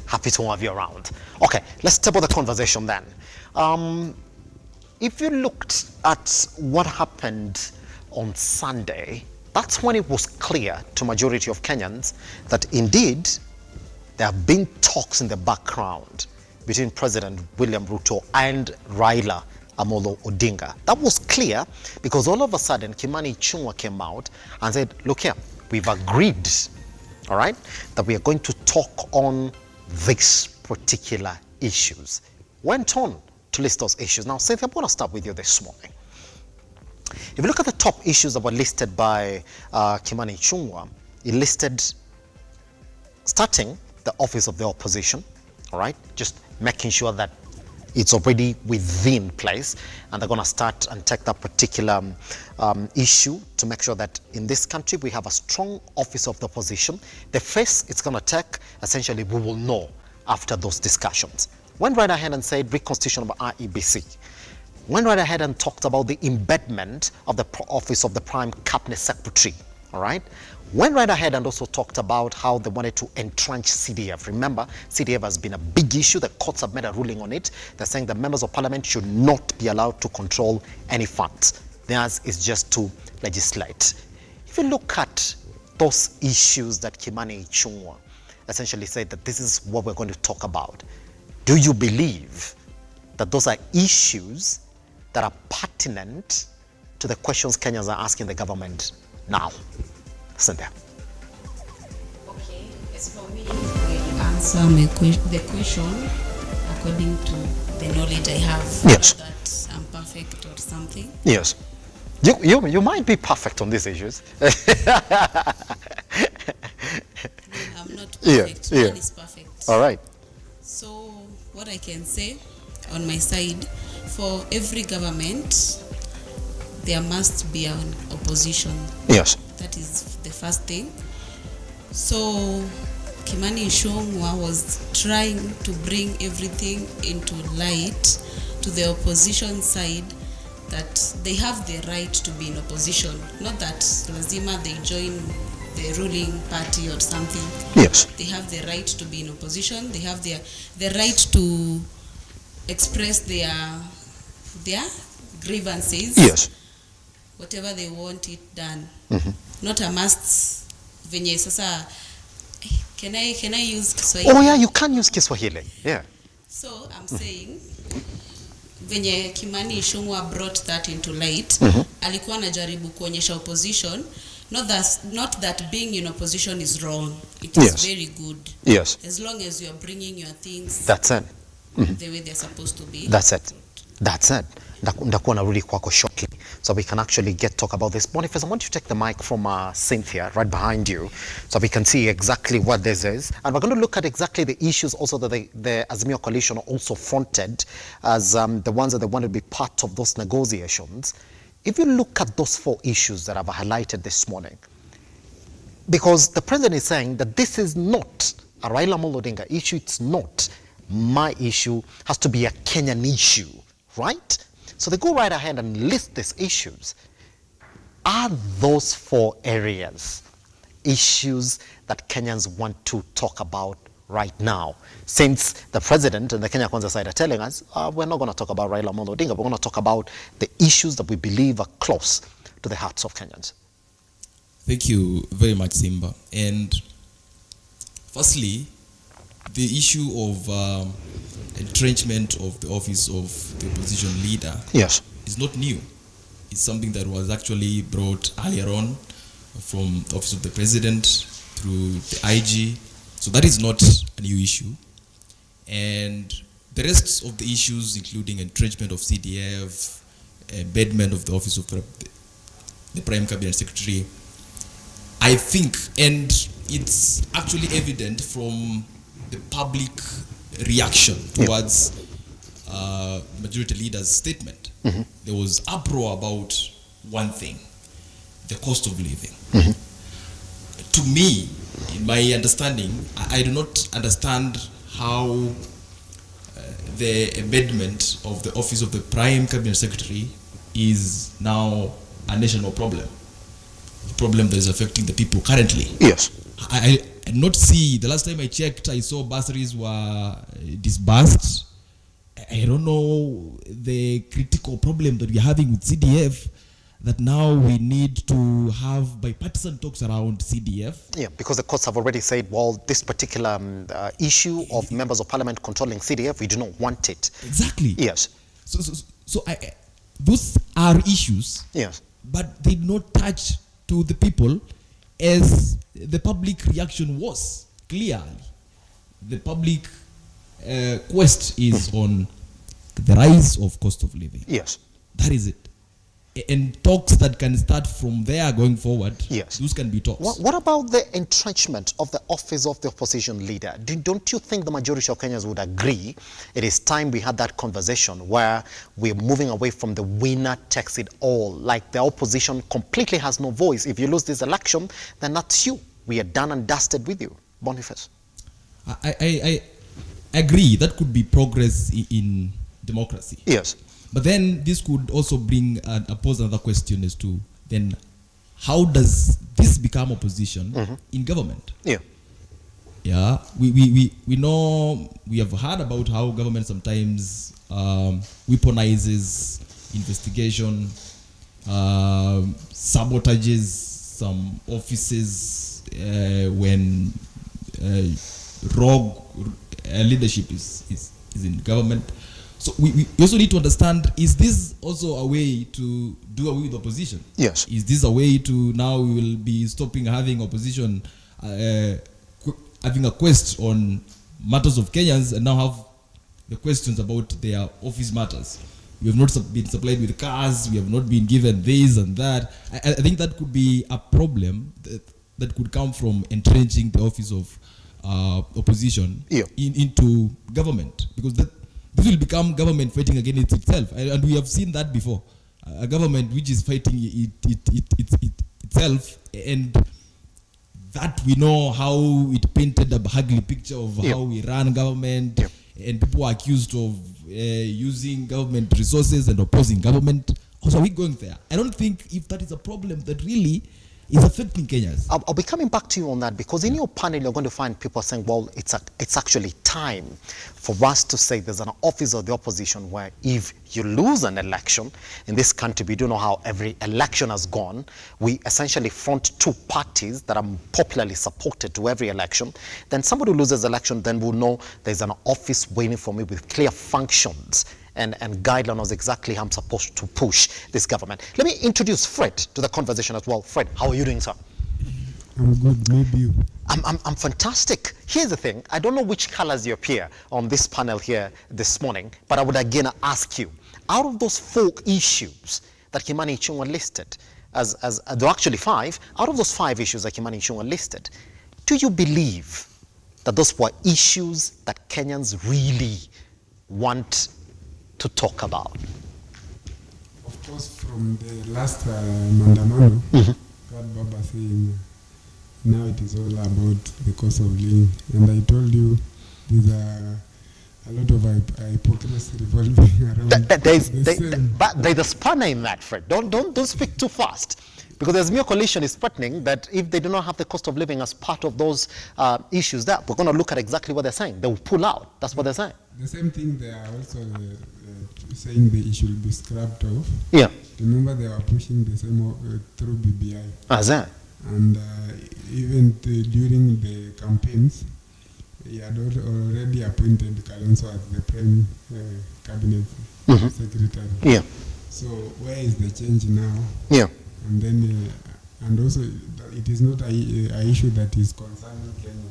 Happy to have you around. Okay, let's table the conversation then. If you looked at what happened on Sunday, that's when it was clear to majority of Kenyans that indeed there have been talks in the background between President William Ruto and Raila Amolo Odinga. That was clear because all of a sudden Kimani Ichung'wah came out and said, look here, we've agreed, all right, that we are going to talk on these particular issues. Went on to list those issues. Now, Cynthia, I'm going to start with you this morning. If you look at the top issues that were listed by Kimani Ichung'wah, he listed starting the office of the opposition, all right, just making sure that it's already within place, and they're going to start and take that particular issue to make sure that in this country we have a strong office of the opposition. The face it's going to take, essentially, we will know after those discussions. Went right ahead and said reconstitution of IEBC. Went right ahead and talked about the embedment of the office of the Prime Cabinet Secretary, all right? Went right ahead and also talked about how they wanted to entrench CDF. Remember, CDF has been a big issue. The courts have made a ruling on it. They're saying the members of parliament should not be allowed to control any funds. Theirs is just to legislate. If you look at those issues that Kimani Ichung'wah essentially said that this is what we're going to talk about, do you believe that those are issues that are pertinent to the questions Kenyans are asking the government now? Cynthia. Okay, as for me, I will answer the question according to the knowledge I have. Yes. That I'm perfect perfect or something. Yes. You might be perfect on these issues. No, I'm not perfect. Yeah. No one is perfect. All right. So what I can say on my side, for every government, there must be an opposition. Yes. That is the first thing. So Kimani Ichung'wah was trying to bring everything into light to the opposition side, that they have the right to be in opposition. Not that lazima they join the ruling party or something. Yes. They have the right to be in opposition. They have the right to express their grievances. Yes. Whatever they want it done. Mm-hmm. Not a must. Venye sasa, can I use Kiswahili? Oh yeah, you can use Kiswahili. Yeah. So I'm saying venye Kimani Ichung'wah brought that into light, alikuwa anajaribu kuonyesha opposition, not that being in opposition is wrong. It is very good. Yes. As long as you are bringing your things That's it. the way they're supposed to be. That's it. Ndakuwa narudi kwako shortly, so we can actually talk about this. Boniface, I want you to take the mic from Cynthia right behind you, so we can see exactly what this is, and we're going to look at exactly the issues also that the Azimio coalition also fronted as the ones that they want to be part of those negotiations. If you look at those 4 issues that I've highlighted this morning, because the president is saying that this is not a Raila Amolo Odinga issue, it's not my issue, has to be a Kenyan issue, right? So they go right ahead and list these issues. Are those 4 areas issues that Kenyans want to talk about right now? Since the president and the Kenya Kwanza side are telling us, we're not going to talk about Raila Amolo Odinga, we're going to talk about the issues that we believe are close to the hearts of Kenyans. Thank you very much, Simba. And firstly, the issue of entrenchment of the office of the opposition leader is not new. It's something that was actually brought earlier on from the office of the president through the IG. So that is not a new issue. And the rest of the issues, including entrenchment of CDF, embedment of the office of the Prime Cabinet Secretary, I think, and it's actually evident from the public reaction towards majority leader's statement. There was uproar about one thing, the cost of living. To me, in my understanding, I do not understand how the embedment of the office of the Prime Cabinet Secretary is now a national problem. A problem that is affecting the people currently. Yes. I not see, the last time I checked, I saw bursaries were disbursed. I don't know the critical problem that we're having with CDF, that now we need to have bipartisan talks around CDF. Yeah, because the courts have already said, well, this particular issue of members of parliament controlling CDF, we do not want it. Exactly. Yes. So those are issues, yes, but they do not touch to the people as the public reaction was. Clearly, the public quest is on the rise of cost of living. Yes. That is it. And talks that can start from there going forward, yes, those can be talks. What about the entrenchment of the office of the opposition leader? Don't you think the majority of Kenyans would agree it is time we had that conversation where we're moving away from the winner takes it all, like the opposition completely has no voice? If you lose this election, then that's you. We are done and dusted with you. Boniface. I agree. That could be progress in democracy. Yes. But then this could also bring pose another question as to then how does this become opposition in government? Yeah. Yeah. We know, we have heard about how government sometimes weaponizes investigation, sabotages some offices when rogue leadership is in government. So we also need to understand, is this also a way to do away with opposition? Yes. Is this a way to now we will be stopping having opposition, having a quest on matters of Kenyans and now have the questions about their office matters? we have not been supplied with cars, we have not been given this and that. I think that could be a problem that could come from entrenching the office of opposition into government, because this will become government fighting against itself, and we have seen that before. A government which is fighting itself, and that we know how it painted a ugly picture of how we run government, and people are accused of using government resources and opposing government. Also, are we going there? I don't think if that is a problem that really is affecting Kenyans. I'll be coming back to you on that, because in your panel you're going to find people saying, well, it's actually time for us to say there's an office of the opposition where if you lose an election in this country, we do know how every election has gone. We essentially front two parties that are popularly supported to every election. Then somebody who loses election then will know there's an office waiting for me with clear functions and guidelines exactly how I'm supposed to push this government. Let me introduce Fred to the conversation as well. Fred, how are you doing, sir? I'm good, maybe you. I'm fantastic. Here's the thing, I don't know which colors you appear on this panel here this morning, but I would again ask you, out of those 4 issues that Kimani Ichung'wah listed, as there are actually 5, out of those 5 issues that Kimani Ichung'wah listed, do you believe that those were issues that Kenyans really want to talk about? Of course, from the last Mandamano, God Baba saying, now it is all about the cost of living. And I told you, there's a lot of hypocrisy revolving around. There's a spanner in that, Fred. Don't speak too fast. Because the Azimio coalition is threatening that if they do not have the cost of living as part of those issues, that we're going to look at exactly what they're saying. They will pull out. That's what they're saying. The same thing they are also saying the issue will be scrapped off. Yeah. Remember they were pushing the same through BBI. As that? And even during the campaigns, he had already appointed Kalonzo as the Prime Cabinet Secretary. Yeah. So where is the change now? Yeah. And then, and also, it is not a issue that is concerning Kenya.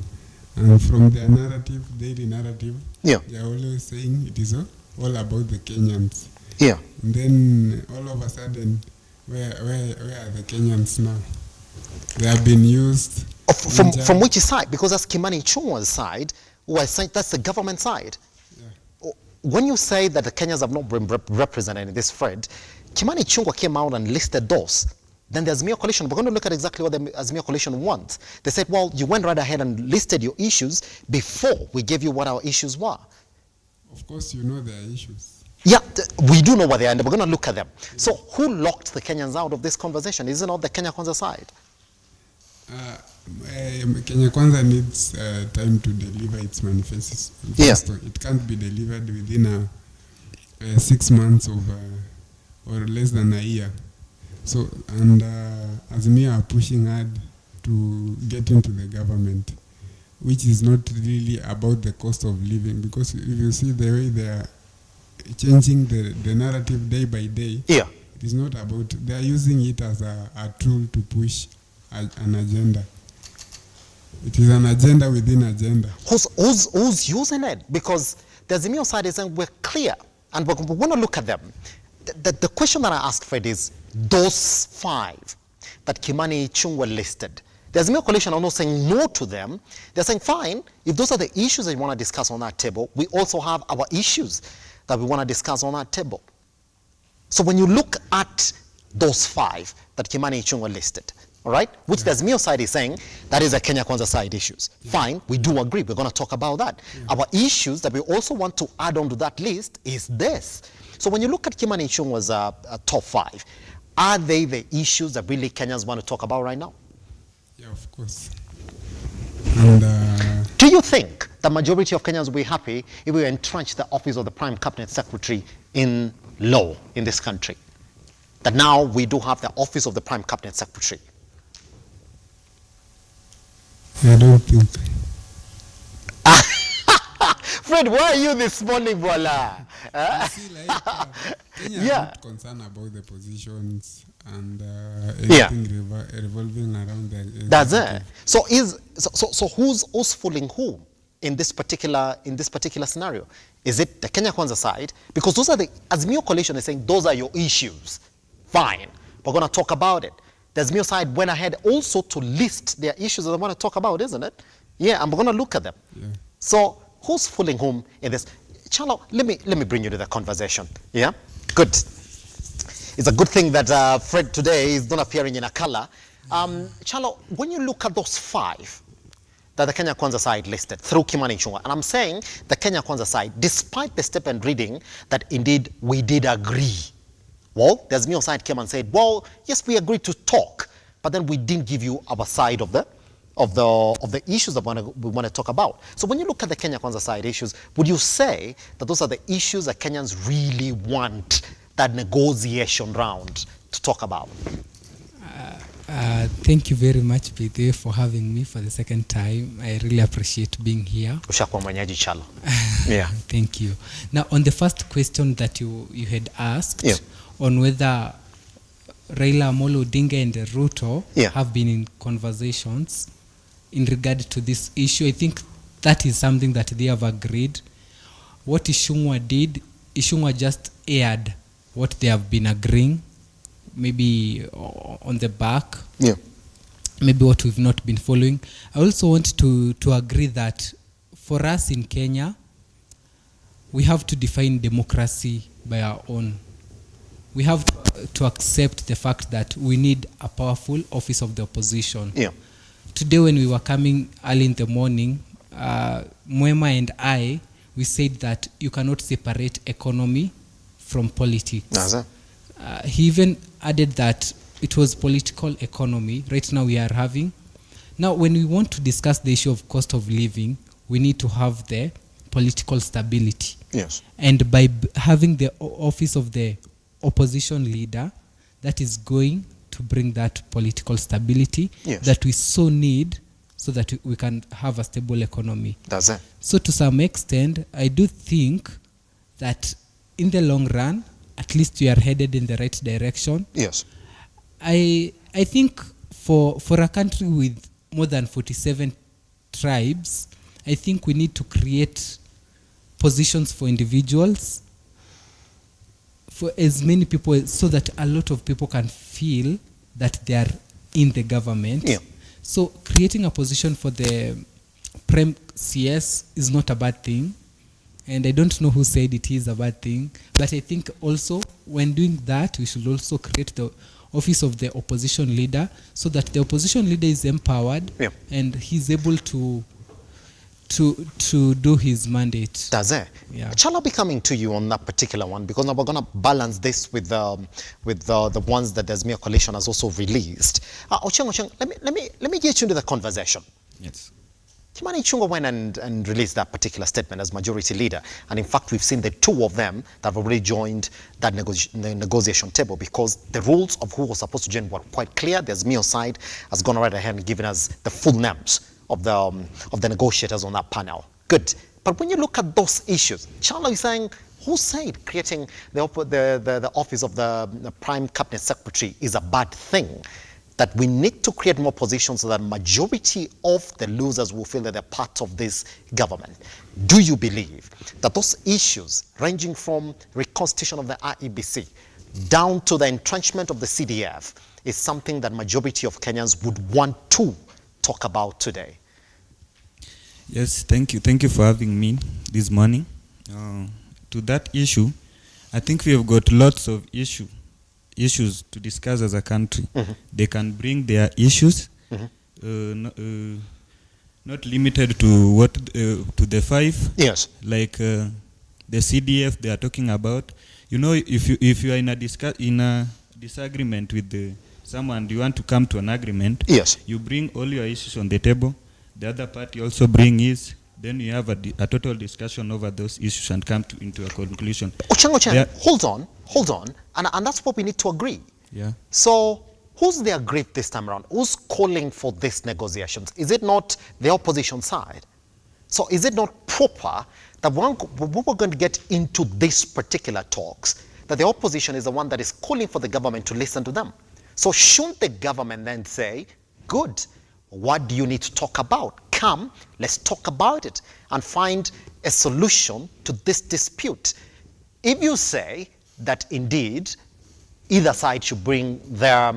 And from their narrative, daily narrative, they are always saying it is all about the Kenyans. Yeah. And then all of a sudden, where are the Kenyans now? They have been used. From which side? Because that's Kimani Ichung'wah's side, who I think that's the government side. Yeah. When you say that the Kenyans have not been represented in this thread, Kimani Ichung'wah came out and listed those. Then the Azimio coalition, we're going to look at exactly what the Azimio coalition wants. They said, well, you went right ahead and listed your issues before we gave you what our issues were. Of course, you know their issues. Yeah, we do know what they are, and we're going to look at them. So who locked the Kenyans out of this conversation? Is it not the Kenya Kwanza side? Kenya Kwanza needs time to deliver its manifesto. Yeah. It can't be delivered within 6 months or less than a year. So, and Azimio are pushing hard to get into the government, which is not really about the cost of living, because if you see the way they are changing the narrative day by day, it is not about, they are using it as a tool to push an agenda. It is an agenda within agenda. Who's using it? Because the Azimio side is saying we're clear, and we're going to look at them. The question that I asked Fred is, those 5 that Kimani Ichung'wah listed, the Azimio coalition are not saying no to them. They're saying, fine, if those are the issues that you want to discuss on that table, we also have our issues that we want to discuss on that table. So when you look at those 5 that Kimani Ichung'wah listed, all right, which the Azimio side is saying, that is the Kenya Kwanza side issues. Fine, we do agree, we're going to talk about that. Our issues that we also want to add on to that list is this. So when you look at Kimani Ichung'wah's top 5, are they the issues that really Kenyans want to talk about right now? Yeah, of course. And do you think the majority of Kenyans will be happy if we entrench the office of the Prime Cabinet Secretary in law in this country? That now we do have the office of the Prime Cabinet Secretary. I don't think. Fred, where are you this morning, voila? You see, like, Kenya is not concerned about the positions and everything revolving around the. That's it. So who's fooling who in this particular scenario? Is it the Kenya Kwanza side? Because those are the Azimio coalition is saying those are your issues. Fine, we're going to talk about it. The Azimio side went ahead also to list their issues that they want to talk about, isn't it? Yeah, and we're going to look at them. Yeah. So who's fooling whom in this? Chalo, let me bring you to the conversation. Yeah, good. It's a good thing that Fred today is not appearing in a color. Chalo, when you look at those 5 that the Kenya Kwanza side listed through Kimani Ichung'wah, and I'm saying the Kenya Kwanza side, despite the statement reading that indeed we did agree. Well, the Azimio side came and said, well, yes, we agreed to talk, but then we didn't give you our side of the issues that we want to talk about. So when you look at the Kenya Kwanza side issues, would you say that those are the issues that Kenyans really want that negotiation round to talk about? Thank you very much, Bide, for having me for the second time. I really appreciate being here. Yeah. Thank you. Now, on the first question that you had asked, yeah, on whether Raila Amolo Odinga and RUTO have been in conversations in regard to this issue, I think that is something that they have agreed. What Ichung'wah did, Ichung'wah just aired what they have been agreeing, maybe on the back, maybe what we've not been following. I also want to agree that for us in Kenya, we have to define democracy by our own. We have to accept the fact that we need a powerful office of the opposition. Yeah. Today when we were coming early in the morning, Mwema and I, we said that you cannot separate economy from politics. He even added that it was political economy right now we are having. Now, when we want to discuss the issue of cost of living, we need to have the political stability. Yes. And by having the office of the opposition leader, that is going to bring that political stability that we so need so that we can have a stable economy. That's it. So to some extent, I do think that in the long run, at least we are headed in the right direction. Yes. I think for a country with more than 47 tribes, I think we need to create positions for individuals, for as many people, so that a lot of people can feel that they are in the government. Yeah. So creating a position for the Prem CS is not a bad thing. And I don't know who said it is a bad thing, but I think also when doing that, we should also create the office of the opposition leader so that the opposition leader is empowered and he's able to do his mandate. That's it. Yeah. Shall I be coming to you on that particular one? Because now we're going to balance this with the ones that the Azimio coalition has also released. Ocheng, let me get you into the conversation. Yes. Kimani Ichung'wah went and released that particular statement as majority leader. And in fact, we've seen the 2 of them that have already joined that negotiation table because the rules of who was supposed to join were quite clear. The Azimio side has gone right ahead and given us the full names of the negotiators on that panel. Good. But when you look at those issues, Charlo is saying, who said creating the office of the Prime Cabinet Secretary is a bad thing? That we need to create more positions so that majority of the losers will feel that they're part of this government. Do you believe that those issues ranging from reconstitution of the IEBC down to the entrenchment of the CDF is something that majority of Kenyans would want to talk about today? Yes, thank you. Thank you for having me this morning. To that issue, I think we have got lots of issues to discuss as a country. They can bring their issues, not limited to what to the 5. Yes. Like the CDF they are talking about. You know, if you are in a disagreement with someone, you want to come to an agreement. Yes. You bring all your issues on the table. The other party also bring his. Then you have a total discussion over those issues and come into a conclusion. Ocheng, hold on. And that's what we need to agree. Yeah. So who's the aggrieved this time around? Who's calling for these negotiations? Is it not the opposition side? So is it not proper that when we're going to get into these particular talks, that the opposition is the one that is calling for the government to listen to them? So shouldn't the government then say, good, what do you need to talk about? come, let's talk about it and find a solution to this dispute. If you say that indeed either side should bring their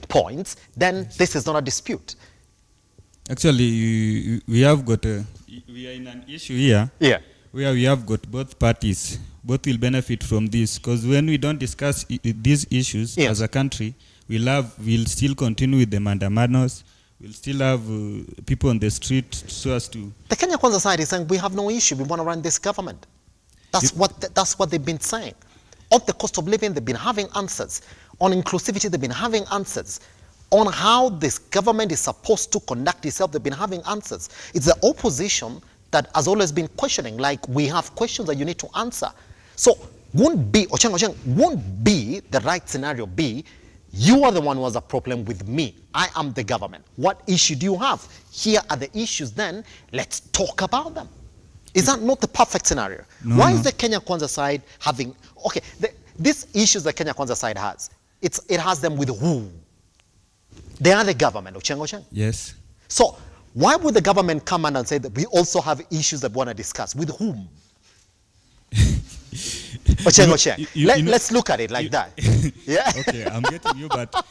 points, then this is not a dispute. Actually, we are in an issue here where we have got both parties. Both will benefit from this, because when we don't discuss these issues as a country, we'll still continue with the mandamanos. We'll still have people on the street so as to... The Kenya Kwanza side is saying we have no issue, we want to run this government. That's what they've been saying. On the cost of living, they've been having answers. On inclusivity, they've been having answers. On how this government is supposed to conduct itself, they've been having answers. It's the opposition that has always been questioning, like, we have questions that you need to answer. So won't be the right scenario be, you are the one who has a problem with me. I am the government. What issue do you have? Here are the issues, then let's talk about them. Is that not the perfect scenario? No, Why no. is the Kenya Kwanza side having, okay, these issues the Kenya Kwanza side has, it has them with who? They are the government, Ocheng. Yes. So why would the government come and say that we also have issues that we want to discuss? With whom? Let's look at it like that. Yeah. Okay, I'm getting you, but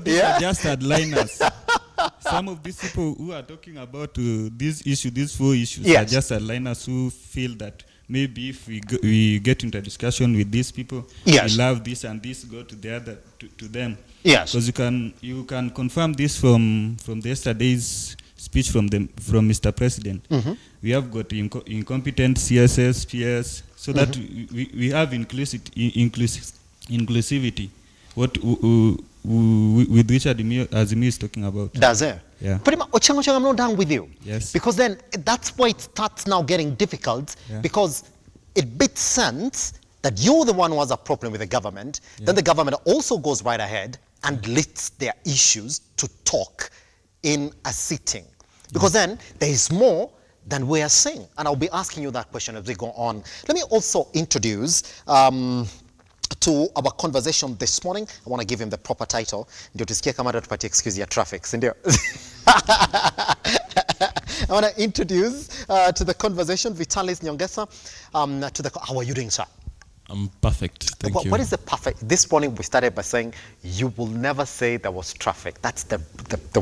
these are just headliners. Some of these people who are talking about these four issues, are just headliners who feel that maybe if we get into a discussion with these people, we love this and this, go to the other to them. Yes. Because you can confirm this from yesterday's speech from Mr. President. We have got incompetent CSS, PS, so that we have inclusivity. What with which azimio is talking about. Does it? Yeah. Pretty much, Ocheng, I'm not done with you. Yes. Because then that's why it starts now getting difficult, because it makes sense that you're the one who has a problem with the government. Then the government also goes right ahead and lists their issues to talk in a sitting. Because then there is more than we are saying. And I'll be asking you that question as we go on. Let me also introduce to our conversation this morning. I want to give him the proper title. Ndio tusikie kama tupatie excuse ya traffic, si ndio? I want to introduce to the conversation Vitalis Nyongesa. How are you doing, sir? I'm perfect, thank you. What is the perfect? This morning we started by saying you will never say there was traffic. That's the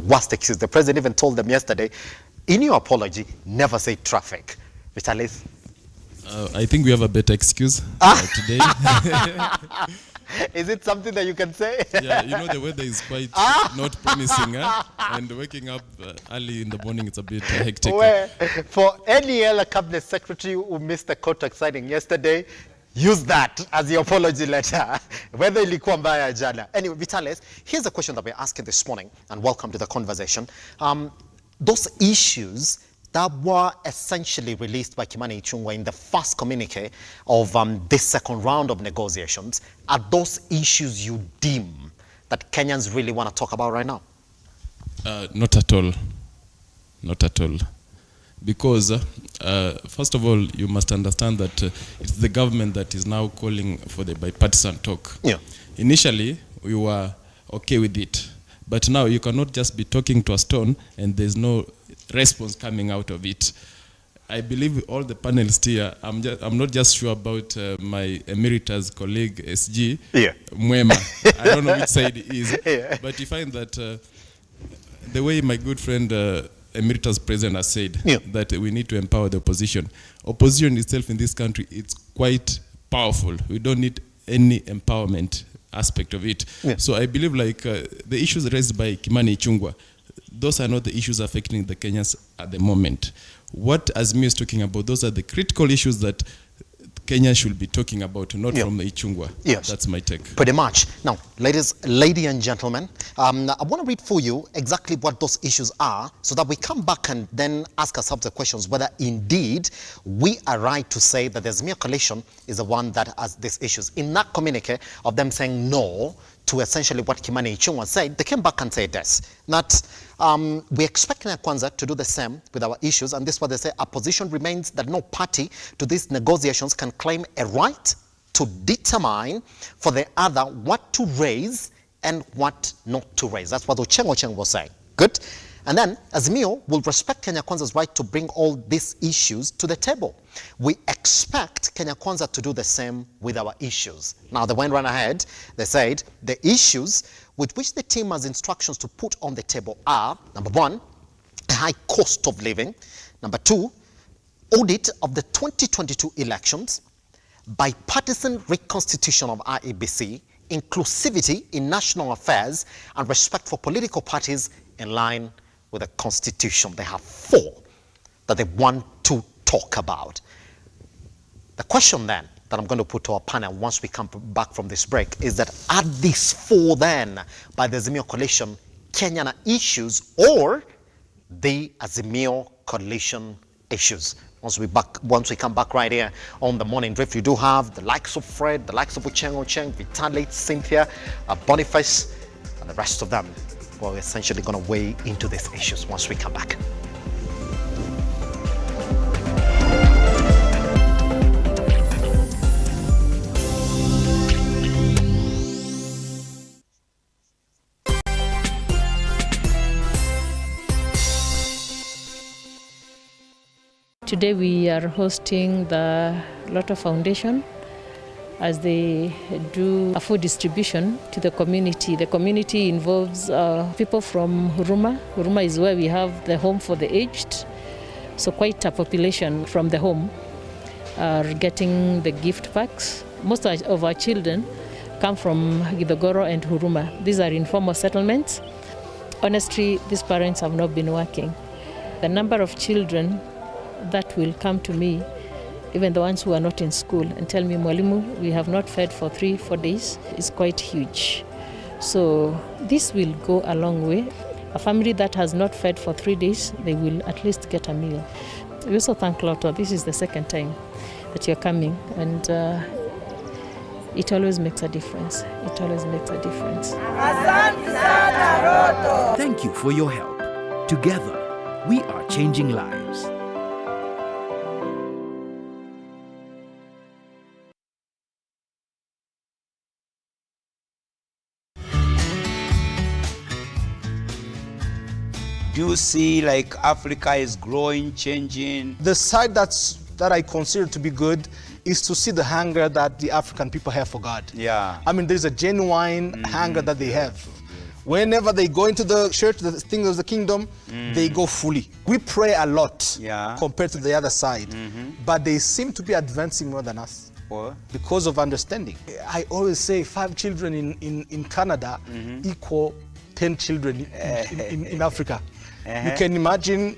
worst excuse. The president even told them yesterday, in your apology, never say traffic. Vitalis? I think we have a better excuse today. Is it something that you can say? Yeah, you know the weather is quite not promising, and waking up early in the morning it's a bit hectic. Well, for any other cabinet secretary who missed the contract signing yesterday, use that as your apology letter. Whether ilikuwa mbaya jana. Anyway, Vitalis, here's the question that we're asking this morning, and welcome to the conversation. Those issues that were essentially released by Kimani Ichung'wah in the first communique of this second round of negotiations, are those issues you deem that Kenyans really want to talk about right now? Not at all. Not at all. Because, first of all, you must understand that it's the government that is now calling for the bipartisan talk. Yeah. Initially, we were okay with it. But now you cannot just be talking to a stone and there's no response coming out of it. I believe all the panelists here, I'm not just sure about my emeritus colleague, SG, Mwema. I don't know which side it is. But you find that the way my good friend emeritus president has said, that we need to empower the opposition. Opposition itself in this country, it's quite powerful. We don't need any empowerment aspect of it. So I believe like the issues raised by Kimani Ichung'wah, those are not the issues affecting the Kenyans at the moment. What Azimio is talking about, those are the critical issues that Kenya should be talking about, not from Ichung'wah. Yes. That's my take. Pretty much. Now, ladies and gentlemen, I want to read for you exactly what those issues are so that we come back and then ask ourselves the questions whether indeed we are right to say that the Azimio coalition is the one that has these issues. In that communique of them saying no to essentially what Kimani Ichung'wah said, they came back and said this, that we expect Kenya Kwanza to do the same with our issues, and this is what they say: our position remains that no party to these negotiations can claim a right to determine for the other what to raise and what not to raise. That's what Ocheng was saying. Good. And then Azimio will respect Kenya Kwanza's right to bring all these issues to the table. We expect Kenya Kwanza to do the same with our issues. Now, they went right ahead. They said the issues with which the team has instructions to put on the table are, number one, a high cost of living. Number two, audit of the 2022 elections, bipartisan reconstitution of IEBC, inclusivity in national affairs, and respect for political parties in line with the Constitution. They have 4 that they want to talk about. The question then that I'm going to put to our panel once we come back from this break is that are these 4 then by the Azimio coalition Kenyan issues or the Azimio coalition issues? Once we come back right here on the Morning Drift, you do have the likes of Fred, the likes of Ocheng, Vitaly, Cynthia, Boniface, and the rest of them. We're essentially going to weigh into these issues once we come back. Today we are hosting the RUTO Foundation as they do a food distribution to the community. The community involves people from Huruma. Huruma is where we have the home for the aged. So quite a population from the home are getting the gift packs. Most of our children come from Githogoro and Huruma. These are informal settlements. Honestly, these parents have not been working. The number of children that will come to me, even the ones who are not in school, and tell me, Mwalimu, we have not fed for 3-4 days, is quite huge. So this will go a long way. A family that has not fed for 3 days, they will at least get a meal. We also thank RUTO. This is the second time that you're coming, and it always makes a difference. It always makes a difference. Thank you for your help. Together, we are changing lives. Do you see like Africa is growing, changing? The side that I consider to be good is to see the hunger that the African people have for God. Yeah. I mean, there's a genuine hunger that they have. Whenever they go into the church, the things of the kingdom, they go fully. We pray a lot compared to the other side, but they seem to be advancing more than us. Because of understanding. I always say 5 children in Canada equal 10 children in Africa. You can imagine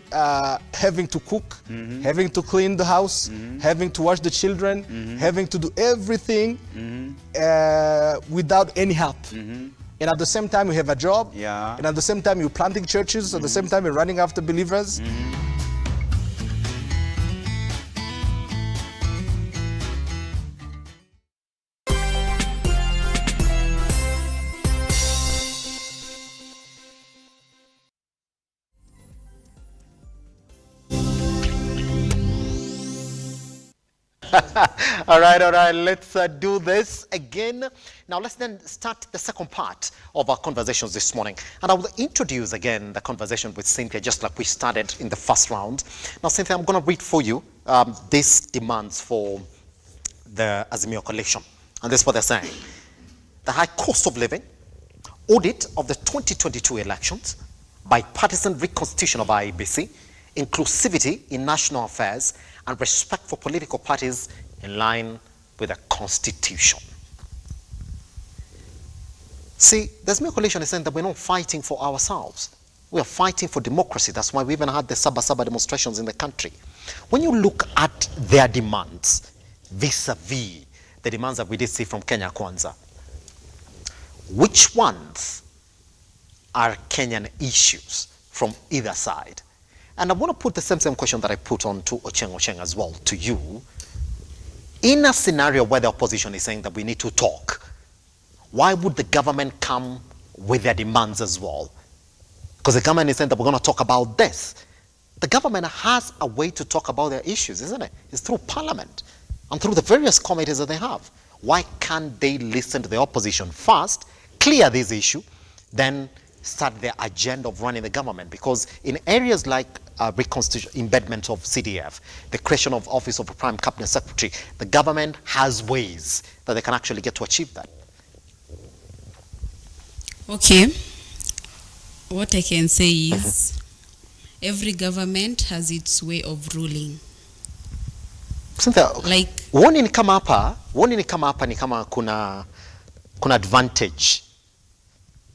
having to cook, having to clean the house, having to wash the children, having to do everything without any help. And at the same time, you have a job. And at the same time, you're planting churches. At the same time, you're running after believers. All right, let's do this again. Now let's then start the second part of our conversations this morning. And I will introduce again the conversation with Cynthia, just like we started in the first round. Now, Cynthia, I'm going to read for you these demands for the Azimio coalition. And this is what they're saying. The high cost of living, audit of the 2022 elections, bipartisan reconstitution of IEBC, inclusivity in national affairs, and respect for political parties in line with the Constitution. See, the Azimio coalition is saying that we're not fighting for ourselves. We are fighting for democracy. That's why we even had the Saba demonstrations in the country. When you look at their demands, vis-a-vis the demands that we did see from Kenya Kwanza, which ones are Kenyan issues from either side? And I want to put the same question that I put on to Ocheng as well, to you. In a scenario where the opposition is saying that we need to talk, why would the government come with their demands as well? Because the government is saying that we're going to talk about this. The government has a way to talk about their issues, isn't it? It's through parliament and through the various committees that they have. Why can't they listen to the opposition first, clear this issue, then start their agenda of running the government, because in areas like reconstitution, embedment of CDF, the creation of Office of a Prime Cabinet Secretary, the government has ways that they can actually get to achieve that. Okay. What I can say is every government has its way of ruling. Like, woni ni kama hapa ni kama kuna advantage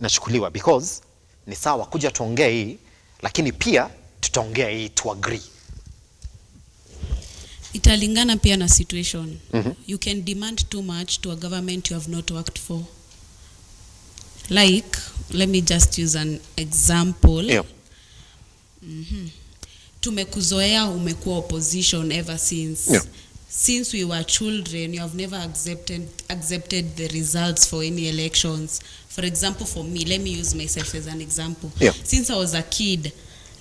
inachukuliwa, because ni sawa kuja tuongee hii, lakini pia tutaongea hii to agree. Italingana pia na situation. You can demand too much to a government you have not worked for. Like, let me just use an example. Yeah. Tumekuzoea umekuwa opposition ever since. Yeah. Since we were children, you have never accepted the results for any elections. For example, for me, let me use myself as an example. Yeah. Since I was a kid,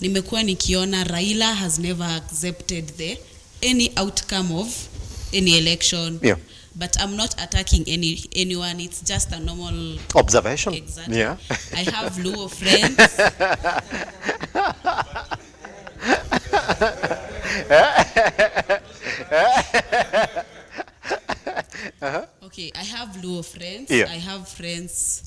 nimekuwa nikiona Raila has never accepted any outcome of any election. Yeah. But I'm not attacking anyone. It's just a normal observation. Exactly. Yeah. I have Luo friends. Okay, I have Luo friends. Yeah. I have friends.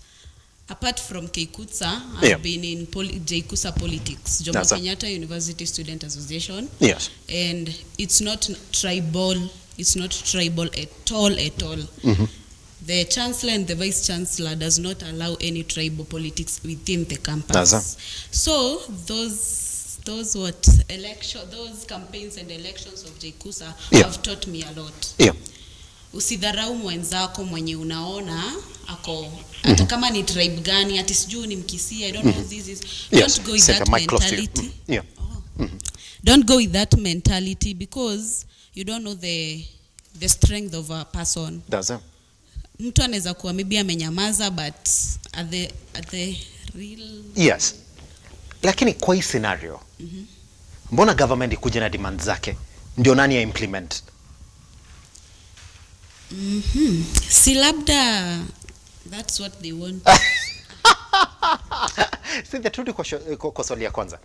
Apart from Keikutsa, I've Yeah. been in Jaikusa politics, Jomo Yes, sir. Kenyatta University Student Association. Yes. And it's not tribal. It's not tribal at all. The chancellor and the vice chancellor does not allow any tribal politics within the campus. Yes, So those campaigns and elections of Jaikusa have taught me a lot. Yeah. Usidharau mwenzako mwenye unaona ako hata kama ni tribe gani, ati sijui ni Mkisia, I don't know this is. Don't go with that mentality. Yeah. Don't go with that mentality, because you don't know the strength of a person. Does it? Mtu anaweza kuwa maybe amenyamaza, but at the real. Yes. Lakini kwa hii scenario, mbona government ikuje na demand zake ndio nani ya implement? Si labda that's what they want. See, the truth kwa swali ya kwanza,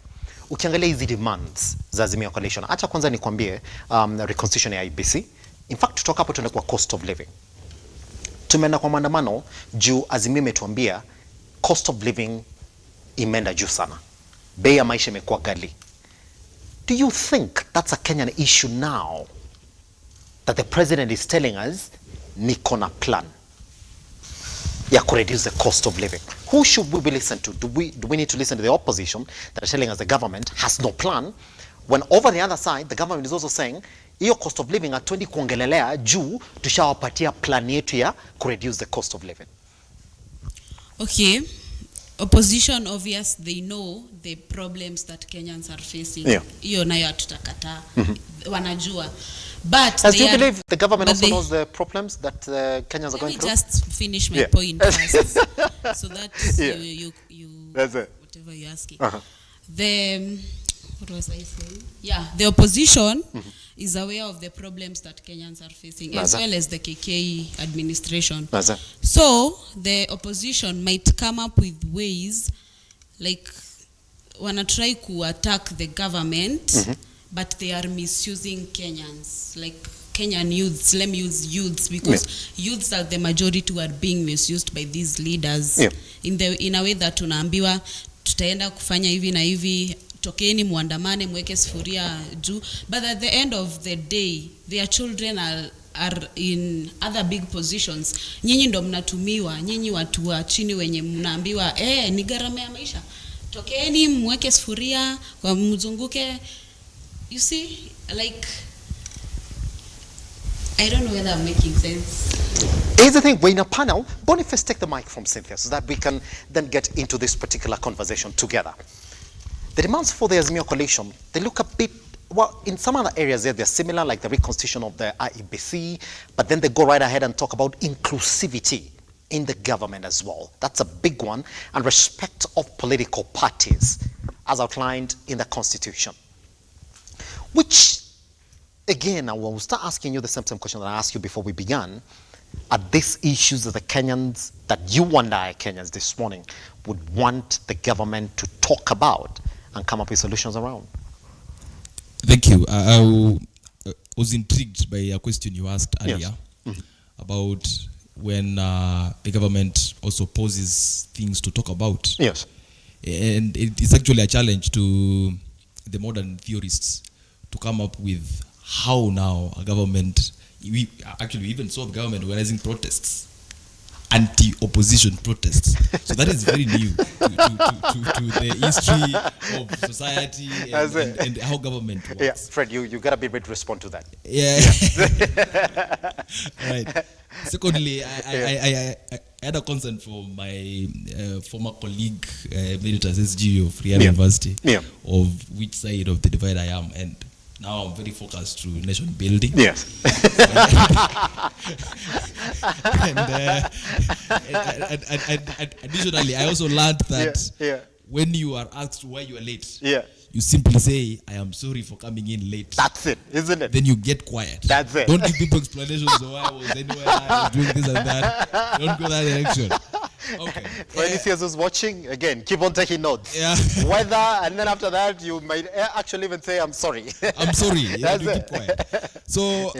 ukiangalia hizi demands za Azimio Coalition, acha kwanza nikwambie reconstitution ya IBC. In fact, tutoka hapo tuende kwa cost of living. Tumeenda kwa maandamano juu Azimio imetuambia cost of living imeenda juu sana. Bei ya maisha imekuwa ghali. Do you think that's a Kenyan issue now? That the president is telling us, niko na plan ya ku reduce the cost of living. Who should we listen to? Do we need to listen to the opposition that are telling us the government has no plan, when over the other side the government is also saying hiyo cost of living hatuendi kuongelelea juu tushawapatia plan yetu ya ku reduce the cost of living? Okay. Opposition, obvious, they know the problems that Kenyans are facing. Yeah. Hiyo nayo hatutakataa. Wanajua. But do you believe the government also knows the problems that Kenyans are going through? Let me just finish my point first, so that you That's it. whatever you're asking. What was I saying? Yeah, the opposition is aware of the problems that Kenyans are facing, as well as the KK administration. So the opposition might come up with ways, like wanna try to attack the government, but they are misusing Kenyans, like Kenyan youths. Let me use youths, because youths are the majority who are being misused by these leaders in a way that tunaambiwa tutaenda kufanya hivi na hivi, tokeni muandamane mweke sufuria juu, but at the end of the day their children are in other big positions. Nyinyi ndo mnatumiwa, nyinyi watu wa chini wenye mnaambiwa ni gharama ya maisha, tokeni mweke sufuria kwa mzunguke. You see, like, I don't know whether I'm making sense. Here's the thing, we're in a panel. Boniface, take the mic from Cynthia so that we can then get into this particular conversation together. The demands for the Azimio Coalition, they look a bit, well, in some other areas they're similar, like the reconstitution of the IEBC, but then they go right ahead and talk about inclusivity in the government as well. That's a big one, and respect of political parties, as outlined in the Constitution. Which, again, I will start asking you the same question that I asked you before we began. are these issues that the Kenyans, that you and I Kenyans this morning would want the government to talk about and come up with solutions around? Thank you. I was intrigued by a question you asked earlier about when the government also poses things to talk about. Yes. And it's actually a challenge to the modern theorists to come up with how now a government, we even saw the government organizing protests, anti-opposition protests. So that is very new to the history of society and how government works. Yeah, Fred, you got to be able to respond to that. Yeah. Right. Secondly, I had a concern for my former colleague, Emeritus SG of Rihanna University, of which side of the divide I am. And now I'm very focused to nation building. Yes. and additionally, I also learned that when you are asked why you are late, you simply say, I am sorry for coming in late. That's it, isn't it? Then you get quiet. That's it. Don't give people explanations of why I was anywhere, I was doing this and that. Don't go that direction. Okay. For any CS who's watching, again, keep on taking notes. Yeah. Whether, and then after that, you might actually even say, I'm sorry. I'm sorry. That's you it. keep quiet. So,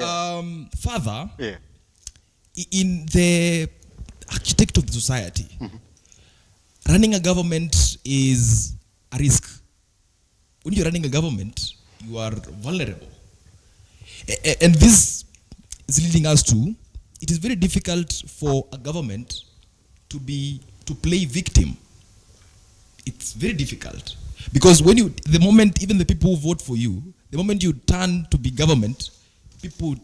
further, in the architect of the society, running a government is a risk. When you're running a government, you are vulnerable. And this is leading us to, it is very difficult for a government to play victim. It's very difficult. Because the moment, even the people who vote for you, the moment you turn to be government, people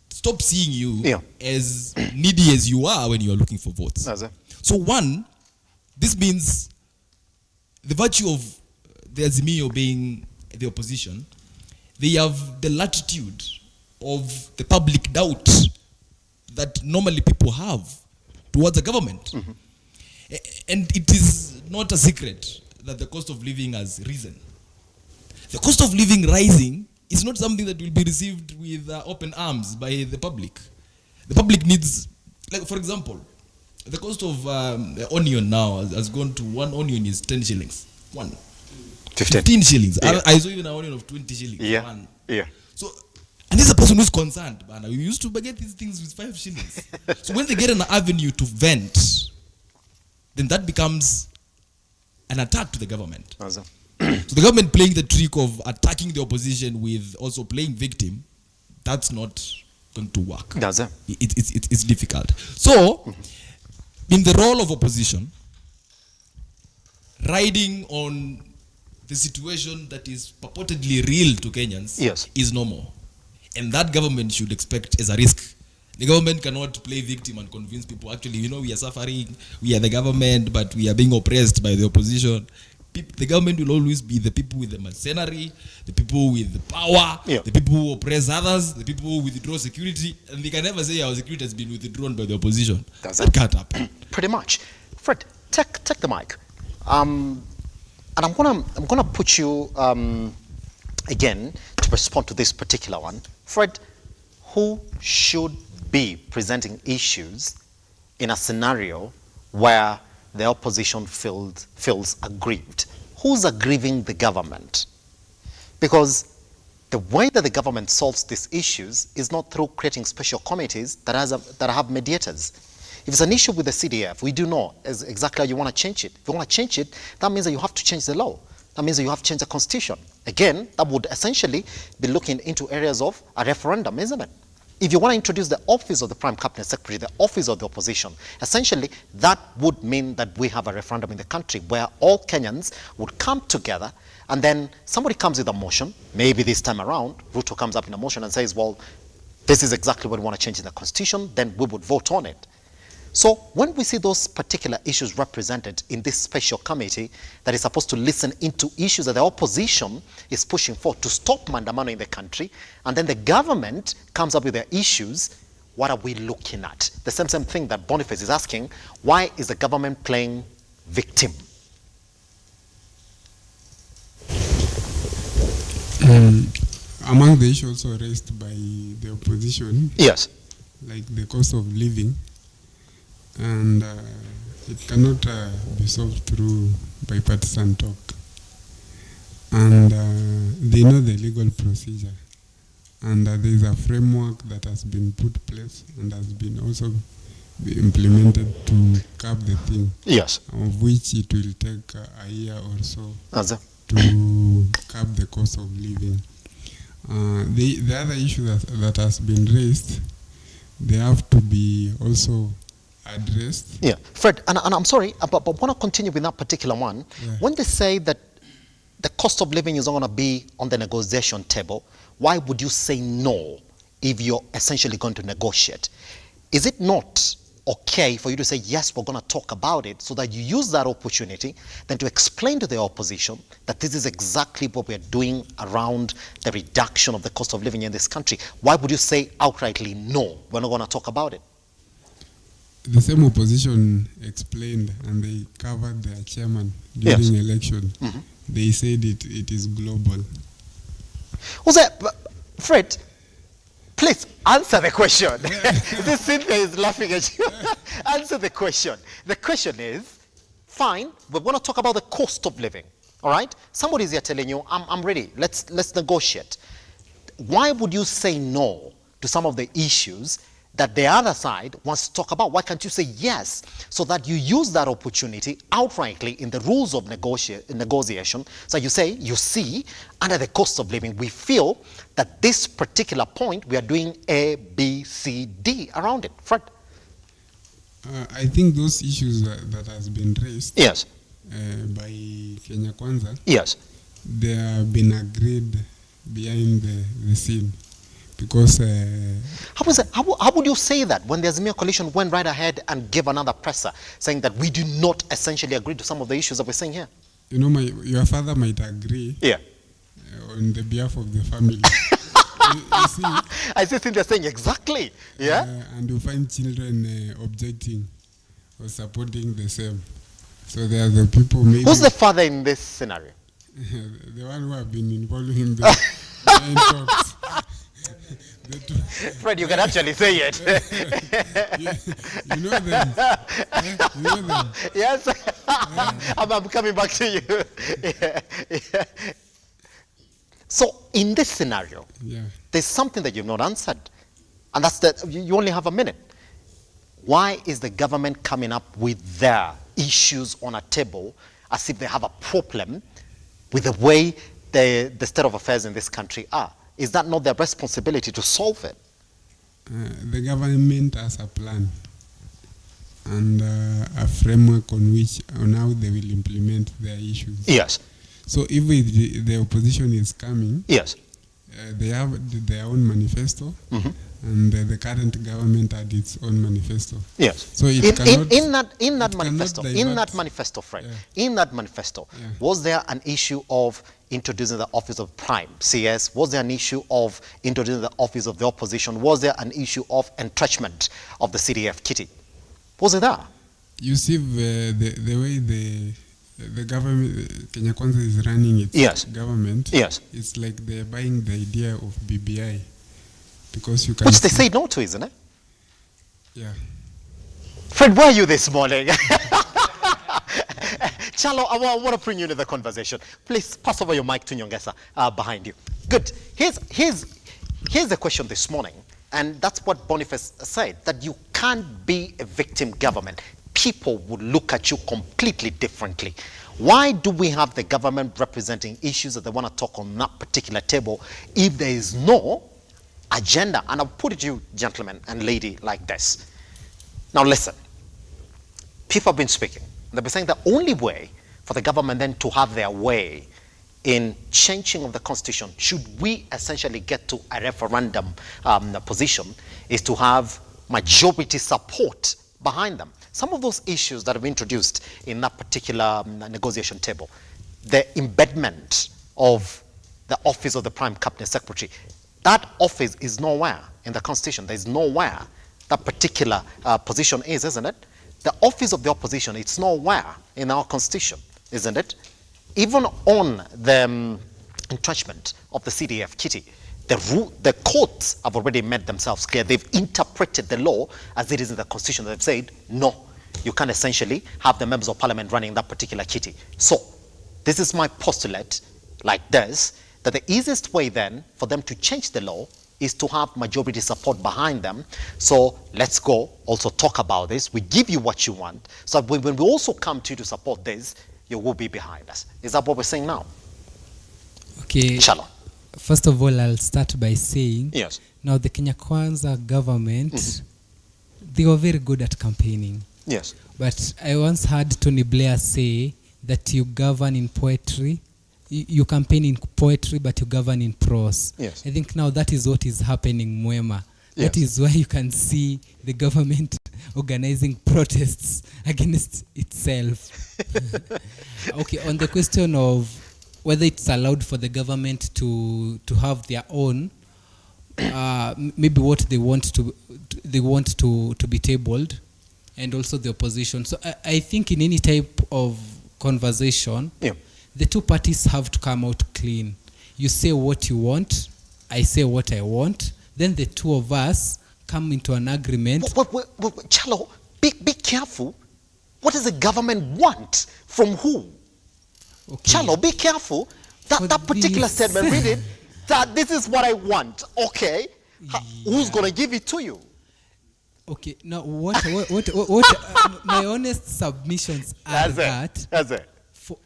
stop seeing you as needy as you are when you are looking for votes. So one, this means the virtue of the azimio being the opposition, they have the latitude of the public doubt that normally people have towards the government. And it is not a secret that the cost of living has risen. The cost of living rising is not something that will be received with open arms by the public. The public needs, like for example, the cost of the onion now has gone to, one onion is 10 shillings. 15 shillings. I saw even an onion of 20 shillings. So, and this is a person who's concerned. Man, we used to get these things with 5 shillings. So when they get an avenue to vent, then that becomes an attack to the government. So the government playing the trick of attacking the opposition with also playing victim, that's not going to work. It's difficult. So, in the role of opposition, riding on the situation that is purportedly real to Kenyans is normal. And that government should expect as a risk. The government cannot play victim and convince people, actually, we are suffering, we are the government, but we are being oppressed by the opposition. The government will always be the people with the mercenary, the people with the power, the people who oppress others, the people who withdraw security, and they can never say our security has been withdrawn by the opposition. That can't happen. Pretty much. Fred, take the mic. And I'm gonna put you again to respond to this particular one. Fred, who should be presenting issues in a scenario where the opposition feels aggrieved? Who's aggrieving the government? Because the way that the government solves these issues is not through creating special committees that have mediators. If it's an issue with the CDF, we do know exactly how you want to change it. If you want to change it, that means that you have to change the law. That means that you have to change the constitution. Again, that would essentially be looking into areas of a referendum, isn't it? If you want to introduce the office of the Prime Cabinet Secretary, the office of the opposition, essentially that would mean that we have a referendum in the country where all Kenyans would come together, and then somebody comes with a motion, maybe this time around, RUTO comes up in a motion and says, well, this is exactly what we want to change in the constitution, then we would vote on it. So when we see those particular issues represented in this special committee that is supposed to listen into issues that the opposition is pushing for to stop maandamano in the country, and then the government comes up with their issues, what are we looking at? The same thing that Boniface is asking, why is the government playing victim? Among the issues also raised by the opposition, like the cost of living, and it cannot be solved through bipartisan talk. And they know the legal procedure, and there is a framework that has been put place and has been also implemented to curb the thing. Yes. Of which it will take a year or so to curb the cost of living. The other issue that has been raised, they have to be also addressed. Yeah, Fred, and I'm sorry, but want to continue with that particular one. Yeah. When they say that the cost of living is not going to be on the negotiation table, why would you say no if you're essentially going to negotiate? Is it not okay for you to say, yes, we're going to talk about it, so that you use that opportunity then to explain to the opposition that this is exactly what we're doing around the reduction of the cost of living in this country? Why would you say outrightly, no, we're not going to talk about it? The same opposition explained, and they covered their chairman during election. Mm-hmm. They said it is global. Was that, Fred, please answer the question. This Cynthia is laughing at you. Answer the question. The question is, fine, we're going to talk about the cost of living. All right? Somebody's here telling you, I'm ready. Let's negotiate. Why would you say no to some of the issues that the other side wants to talk about? Why can't you say yes, so that you use that opportunity outrightly in the rules of negotiation? So you say, you see, under the cost of living, we feel that this particular point, we are doing A, B, C, D around it. Fred? I think those issues that has been raised yes. By Kenya Kwanza, yes, they have been agreed behind the scene. Because how would you say that when the Azimio coalition went right ahead and gave another presser saying that we do not essentially agree to some of the issues that we're saying here? You know, your father might agree. Yeah. On the behalf of the family. you see, I see they're saying exactly. Yeah. And you find children objecting or supporting the same. So there are the people maybe. Who's the father in this scenario? The one who have been involved in the talks. Fred, you can actually say it. you know them. You know them. Yes. I'm coming back to you. Yeah. So in this scenario, there's something that you've not answered. And that's that you only have a minute. Why is the government coming up with their issues on a table as if they have a problem with the way the state of affairs in this country are? Is that not their responsibility to solve it? The government has a plan and a framework on how they will implement their issues. Yes. So if the opposition is coming, yes, they have their own manifesto, and the current government had its own manifesto. Yes. So it cannot, in that manifesto, Fred, in that manifesto, was there an issue of introducing the office of prime CS? Was there an issue of introducing the office of the opposition? Was there an issue of entrenchment of the CDF kitty? Was it there? You see, the way the government, Kenya Kwanza, is running its government, it's like they're buying the idea of BBI. Because you can which they say no to, isn't it? Yeah. Fred, where are you this morning? Chalo, I want to bring you into the conversation. Please pass over your mic to Nyongesa behind you. Good. Here's the question this morning, and that's what Boniface said, that you can't be a victim government. People would look at you completely differently. Why do we have the government representing issues that they want to talk on that particular table if there is no agenda? And I'll put it to you, gentlemen and lady, like this. Now listen, people have been speaking. They've been saying the only way for the government then to have their way in changing of the constitution, should we essentially get to a referendum position, is to have majority support behind them. Some of those issues that have been introduced in that particular negotiation table, the embedment of the office of the Prime Cabinet Secretary, that office is nowhere in the constitution. There's nowhere that particular position is, isn't it? The office of the opposition, it's nowhere in our constitution, isn't it? Even on the entrenchment of the CDF kitty, The courts have already made themselves clear. They've interpreted the law as it is in the constitution. They've said, no, you can essentially have the members of parliament running that particular kitty. So this is my postulate like this, that the easiest way then for them to change the law is to have majority support behind them. So let's go also talk about this. We give you what you want. So when we also come to you to support this, you will be behind us. Is that what we're saying now? Okay. Shalom. First of all, I'll start by saying, yes. Now the Kenya Kwanza government, they were very good at campaigning. Yes. But I once heard Tony Blair say that you govern in poetry, you campaign in poetry, but you govern in prose. Yes. I think now that is what is happening, Mwema. Yes. That is why you can see the government organizing protests against itself. Okay, on the question of whether it's allowed for the government to have their own, maybe what they want to be tabled, and also the opposition. So I think in any type of conversation, the two parties have to come out clean. You say what you want, I say what I want, then the two of us come into an agreement. Chalo, be careful. What does the government want from who? Okay. Chalo, be careful. That particular statement, read it, that this is what I want. Okay. Who's going to give it to you? Okay. Now, what my honest submissions are That's it. For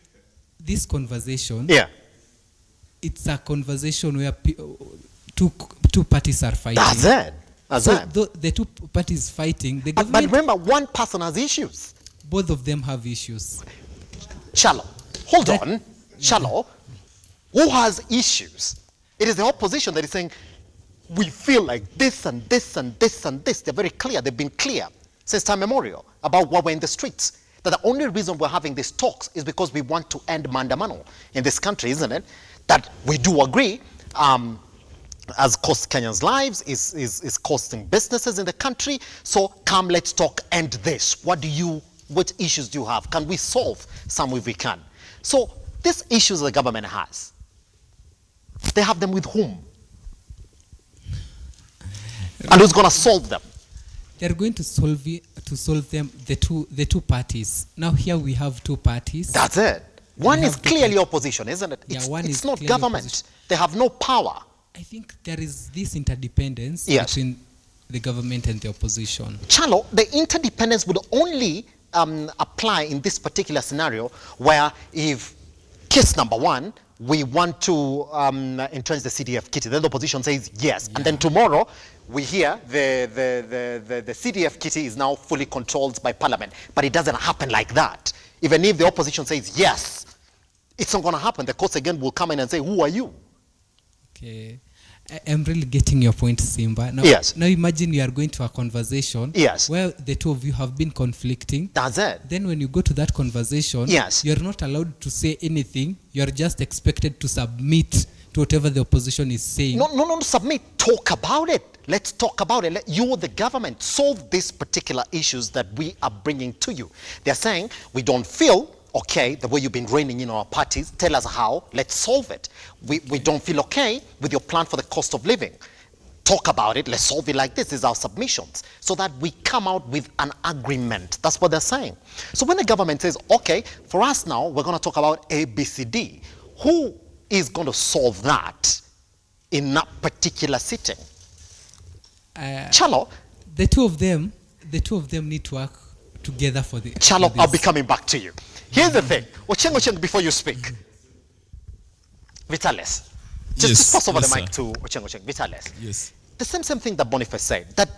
this conversation, it's a conversation where two parties are fighting. That's it. The two parties fighting, the but remember, one person has issues. Both of them have issues. Shallow. Hold on. Shallow. Who has issues? It is the opposition that is saying, we feel like this and this and this and this. They're very clear. They've been clear since time memorial about what we're in the streets. That the only reason we're having these talks is because we want to end mandamano in this country, isn't it? That we do agree, as cost Kenyans' lives, is costing businesses in the country. So come, let's talk, end this. What issues do you have? Can we solve some if we can? So these issues the government has, they have them with whom? And who's going to solve them? They're going to solve them, the two parties. Now here we have two parties. That's it. One is clearly opposition, isn't it? It's not government. Opposition. They have no power. I think there is this interdependence between the government and the opposition. Chalo, the interdependence would only apply in this particular scenario where if case number one, we want to entrench the CDF kitty, then the opposition says yes. And then tomorrow we hear the CDF kitty is now fully controlled by parliament. But it doesn't happen like that. Even if the opposition says yes, it's not going to happen. The courts again will come in and say, who are you? Okay. I'm really getting your point, Simba. Now, now imagine you are going to a conversation where the two of you have been conflicting. That's it. Then when you go to that conversation, you're not allowed to say anything. You're just expected to submit to whatever the opposition is saying. No, submit. Talk about it. Let's talk about it. You, the government, solve these particular issues that we are bringing to you. They're saying, we don't feel okay the way you've been reigning in our parties. Tell us how. Let's solve it. We don't feel okay with your plan for the cost of living. Talk about it. Let's solve it like this. These are our submissions. So that we come out with an agreement. That's what they're saying. So when the government says, okay, for us now, we're going to talk about A, B, C, D. Who is going to solve that in that particular sitting? Chalo, the two of them need to work together for the. Chalo, I'll be coming back to you. Here's the thing. Ocheng, before you speak. Vitalis. Just pass over the mic to Ocheng. Vitalis. Yes. The same thing that Boniface said, that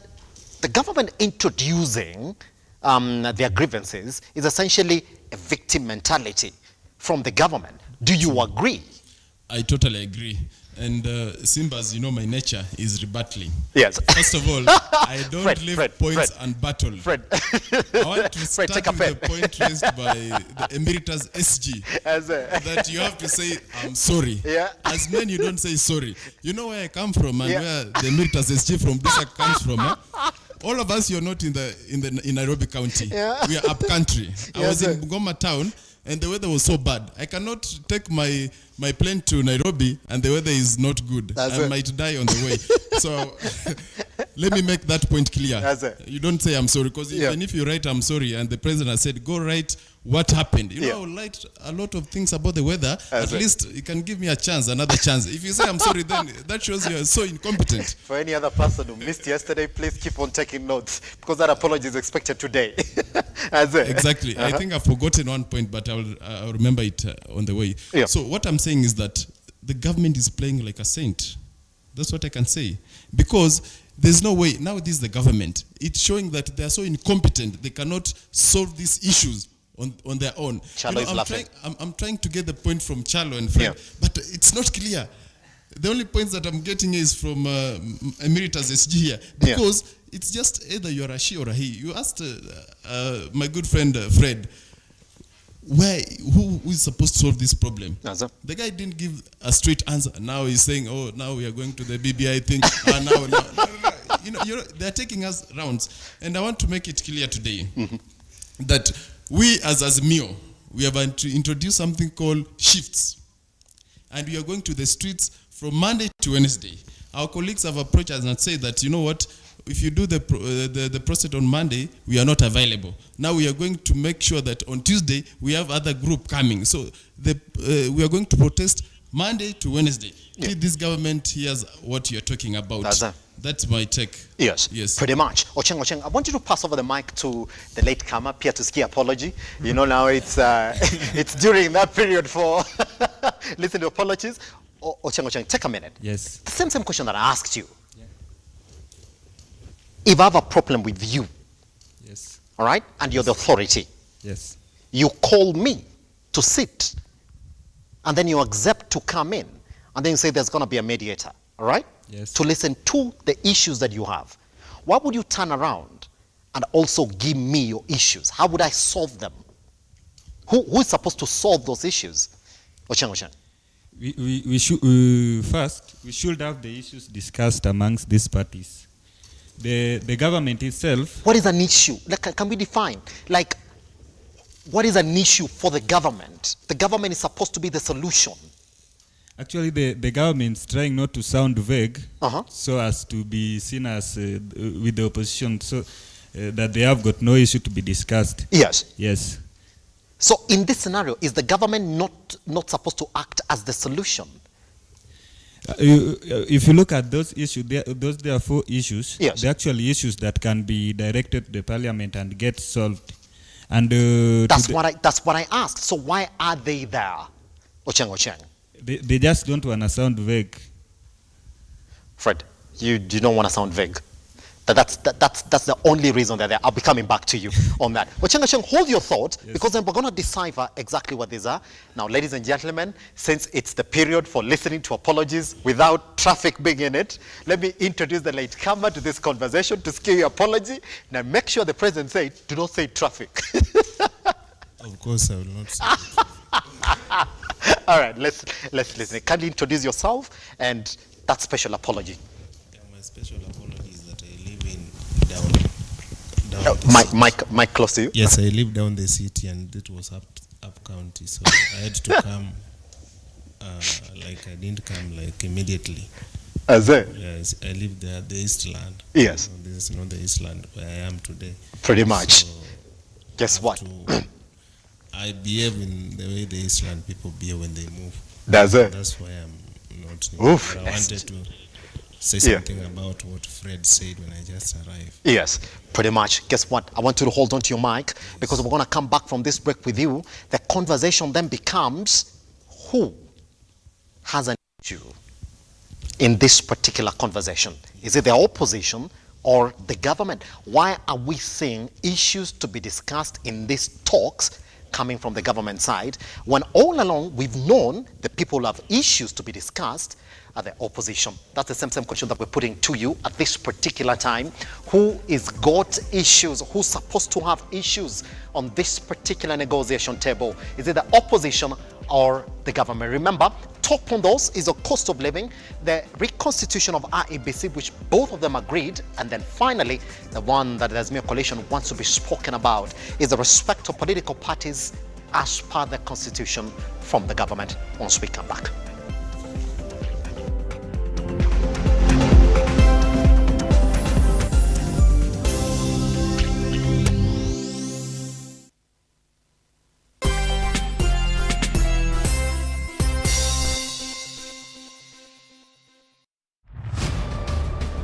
the government introducing their grievances is essentially a victim mentality from the government. Do you agree? I totally agree. And Simba's, my nature is rebattling. Yes. First of all, I don't leave points unbattled. I want to start with the point raised by the Emeritus SG. That you have to say, I'm sorry. Yeah. As men, you don't say sorry. You know where I come from and where the Emeritus SG from Busak comes from. All of us, you're not in Nairobi County. Yeah. We are up country. I was in Bungoma town and the weather was so bad. I cannot take my plane to Nairobi and the weather is not good. I might die on the way. So let me make that point clear. You don't say I'm sorry, because even if you write I'm sorry and the president has said, go write what happened. You know, I will write a lot of things about the weather. At least you can give me another chance. If you say I'm sorry, then that shows you are so incompetent. For any other person who missed yesterday, please keep on taking notes, because that apology is expected today. Exactly. I think I've forgotten one point, but I'll remember it on the way. So what I'm saying is that the government is playing like a saint. That's what I can say. Because there's no way, now this is the government. It's showing that they are so incompetent, they cannot solve these issues on their own. Chalo is laughing. I'm trying to get the point from Chalo and Fred, but it's not clear. The only points that I'm getting is from Emeritus SG here, because it's just either you're a she or a he. You asked my good friend Fred, who is supposed to solve this problem? The guy didn't give a straight answer. Now he's saying, oh, now we are going to the BBI thing. No. You know, they're taking us rounds. And I want to make it clear today that we as azimio, we have introduced something called shifts. And we are going to the streets from Monday to Wednesday. Our colleagues have approached us and said that, you know what, if you do the process on Monday, we are not available. Now we are going to make sure that on Tuesday, we have other group coming. So we are going to protest Monday to Wednesday. This government hears what you're talking about. That's my take. Yes, pretty much. Ocheng, I want you to pass over the mic to the latecomer, Pierre Tuski apology. You know, now it's it's during that period for listening to apologies. Ocheng, take a minute. Yes. The same question that I asked you. If I have a problem with you, all right, and you're the authority, you call me to sit, and then you accept to come in, and then you say there's going to be a mediator, all right, to listen to the issues that you have. Why would you turn around and also give me your issues? How would I solve them? Who is supposed to solve those issues? Ocheng. We should have the issues discussed amongst these parties. The government itself. What is an issue? Like, can we define? Like, what is an issue for the government? The government is supposed to be the solution. Actually, the government is trying not to sound vague, so as to be seen as with the opposition, so that they have got no issue to be discussed. Yes. So in this scenario, is the government not supposed to act as the solution? If you look at those issues, there are 4 issues. They're actually issues that can be directed to the parliament and get solved. And that's what I asked. So why are they there, Ocheng? They just don't want to sound vague. Fred, you don't want to sound vague. That's the only reason that I'll be coming back to you on that. But Ocheng, hold your thought, because then we're going to decipher exactly what these are. Now, ladies and gentlemen, since it's the period for listening to apologies without traffic being in it, let me introduce the latecomer to this conversation to scare your apology. Now, make sure the president says, do not say traffic. Of course, I will not say traffic. All right, let's listen. Kindly introduce yourself and that special apology. My special apology is that I live in mic close to you. Yes, I live down the city, and it was up county, so I had to come. I didn't come immediately. Yes, I live there, the Eastland. Yes. So this is not the Eastland where I am today. Pretty much. So guess what? I behave in the way the Eastland people behave when they move. That's why I'm not. Oof. But I wanted to say something about what Fred said when I just arrived. Yes, pretty much. Guess what? I want you to hold on to your mic, because we're going to come back from this break with you. The conversation then becomes, who has an issue in this particular conversation? Is it the opposition or the government? Why are we seeing issues to be discussed in these talks coming from the government side, when all along we've known the people who have issues to be discussed are the opposition? That's the same question that we're putting to you at this particular time. Who is got issues? Who's supposed to have issues on this particular negotiation table? Is it the opposition or the government? Remember, top on those is the cost of living, the reconstitution of IEBC, which both of them agreed, and then finally, the one that the Azimio coalition wants to be spoken about is the respect of political parties as per the constitution from the government once we come back.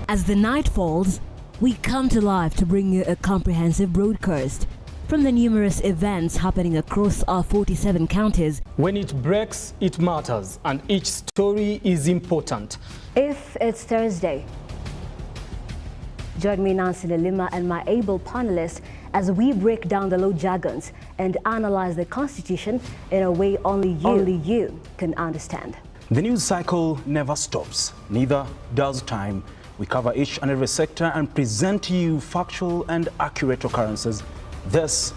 As the night falls, we come to life to bring you a comprehensive broadcast from the numerous events happening across our 47 counties. When it breaks, it matters, and each story is important. If it's Thursday, join me, Nancy Lima, and my able panelists as we break down the law jargons and analyze the Constitution in a way only you can understand. The news cycle never stops, neither does time. We cover each and every sector and present to you factual and accurate occurrences. This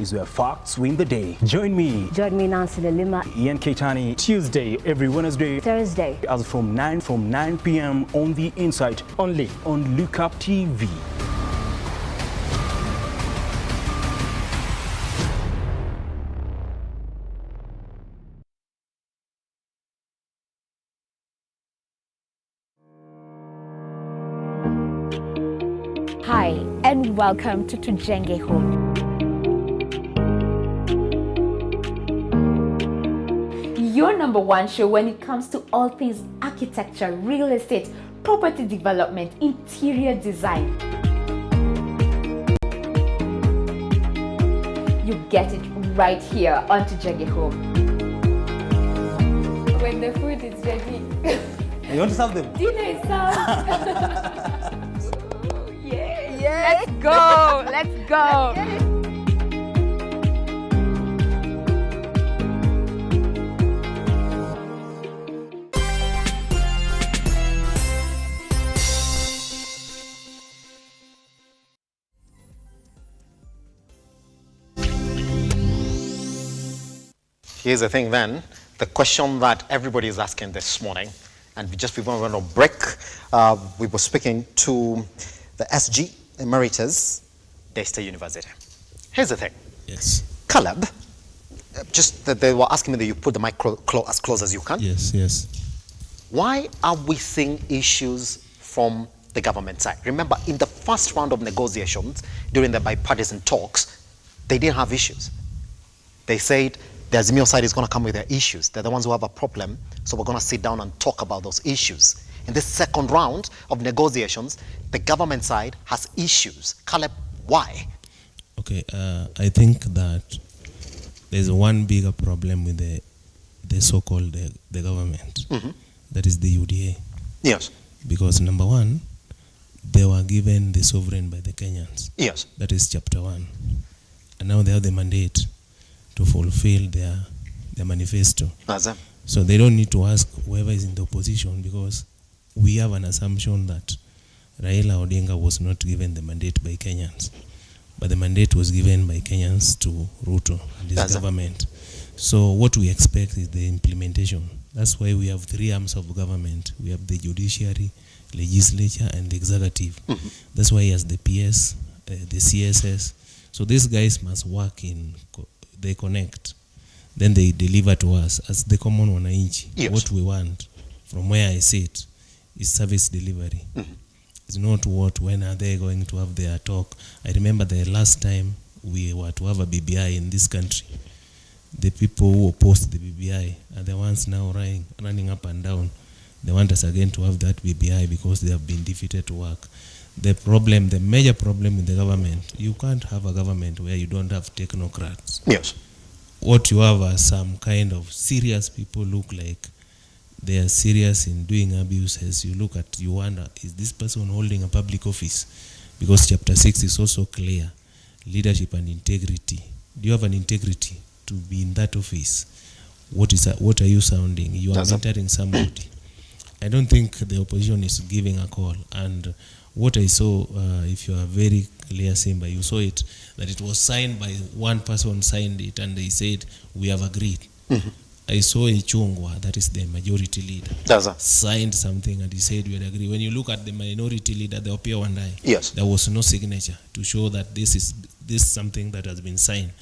is where facts win the day. Join me, Nancy Lima, Ian Keitani, Tuesday, every Wednesday, Thursday, as from 9 p.m. on The Insight, only on Lookuptv. Hi, and welcome to Tujenge Home. Your number one show when it comes to all things architecture, real estate, property development, interior design. You get it right here on Tujenge Home. When the food is ready. You want to serve them? Dinner is served. Let's go. Let's go. Here's the thing then, the question that everybody is asking this morning, and just before we went on break, we were speaking to the SG Emeritus, Daystar University. Here's the thing. Yes. Caleb, just that they were asking me that you put the mic as close as you can. Yes. Why are we seeing issues from the government side? Remember, in the first round of negotiations, during the bipartisan talks, they didn't have issues. They said the azimio side is going to come with their issues. They're the ones who have a problem, so we're going to sit down and talk about those issues. In this second round of negotiations, the government side has issues. Caleb, why? Okay, I think that there's one bigger problem with the so-called the government. Mm-hmm. That is the UDA. Yes. Because number one, they were given the sovereign by the Kenyans. Yes. That is chapter 1. And now they have the mandate to fulfill their manifesto. So they don't need to ask whoever is in the opposition, because we have an assumption that Raila Odinga was not given the mandate by Kenyans, but the mandate was given by Kenyans to RUTO and his government. So what we expect is the implementation. That's why we have 3 arms of government. We have the judiciary, legislature, and the executive. Mm-hmm. That's why he has the PS, the CSS. So these guys must work in, they connect, then they deliver to us as the common wananchi. Yes. What we want, from where I sit, is service delivery. Mm-hmm. It's not when are they going to have their talk. I remember the last time we were to have a BBI in this country, the people who opposed the BBI are the ones now running up and down. They want us again to have that BBI because they have been defeated to work. The major problem with the government, you can't have a government where you don't have technocrats. Yes. What you have are some kind of serious people, look like they are serious in doing abuses. You look at, you wonder, is this person holding a public office? Because chapter 6 is also clear, leadership and integrity. Do you have an integrity to be in that office? What are you sounding? You are mentoring somebody. I don't think the opposition is giving a call. And what I saw, if you are very clear, Simba, you saw it, that it was signed by one person, signed it, and they said, we have agreed. Mm-hmm. I saw a Chungwa, that is the majority leader, signed something and he said we had agreed. When you look at the minority leader, the Opia Wandai, yes, there was no signature to show that this is something that has been signed.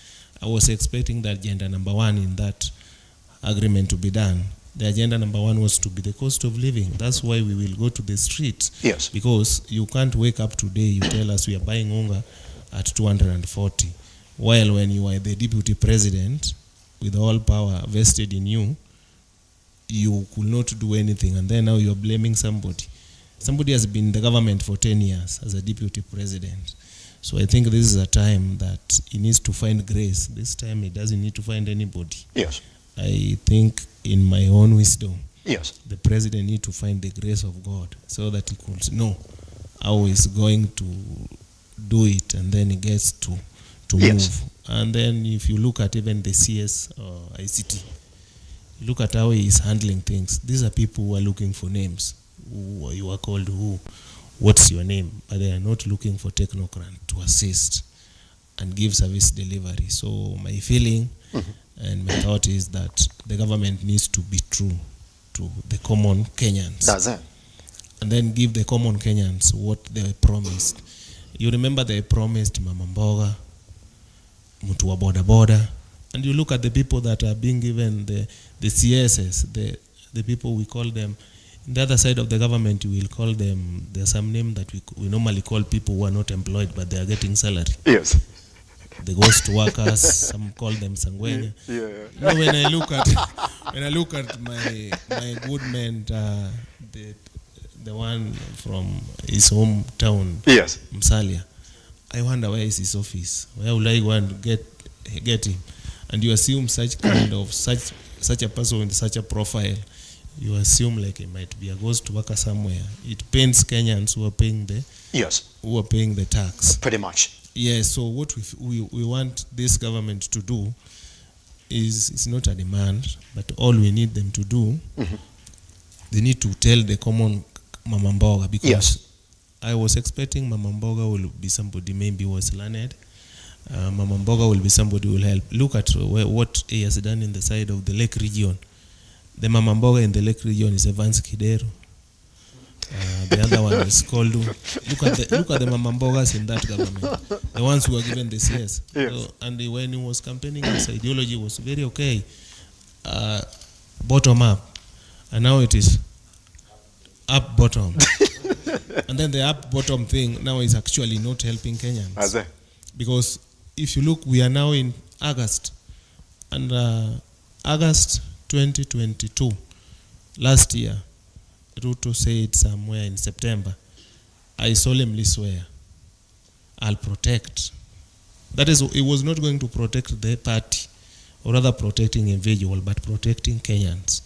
I was expecting that agenda number 1 in that agreement to be done. The agenda number 1 was to be the cost of living. That's why we will go to the streets. Yes. Because you can't wake up today, you tell us we are buying unga at 240. While when you are the deputy president, with all power vested in you, you could not do anything. And then now you are blaming somebody. Somebody has been in the government for 10 years as a deputy president. So I think this is a time that he needs to find grace. This time he doesn't need to find anybody. Yes. I think in my own wisdom, yes, the president needs to find the grace of God so that he could know how he's going to do it, and then he gets to yes. move. And then if you look at even the CS or ICT, look at how he is handling things. These are people who are looking for names. Who you are called who? What's your name? But they are not looking for technocrat to assist and give service delivery. So my feeling and my thought is that the government needs to be true to the common Kenyans. That's it. And then give the common Kenyans what they promised. You remember they promised Mama Mboga, Mtu wa boda boda, and you look at the people that are being given the CSS, the people we call them, in the other side of the government you will call them, there's some name that we normally call people who are not employed but they are getting salary. Yes. The ghost workers, some call them Sangwenya. Yeah. You know, when I look at my good man, the one from his hometown, yes, Msalia, I wonder where is his office? Where will I go and get him? And you assume such kind of such a person with such a profile, you assume like he might be a ghost worker somewhere. It pains Kenyans who are paying the tax. Pretty much. Yeah, so what we want this government to do is, it's not a demand, but all we need them to do, they need to tell the common Mama Mboga, because yes, I was expecting Mama Mboga will be somebody maybe was learned. Mama Mboga will be somebody who will help. Look at what he has done in the side of the Lake region. The Mama Mboga in the Lake region is Evans Kidero. The other one is called. Look at the Mama Mbogas in that government, the ones who were given the CS. Yes. So, and when he was campaigning, his ideology was very okay, bottom up, and now it is up bottom. And then the up bottom thing now is actually not helping Kenyans. Because if you look, we are now in August, and August 2022, last year, RUTO said somewhere in September, I solemnly swear I'll protect. That is, it was not going to protect the party, or rather protecting individual, but protecting Kenyans.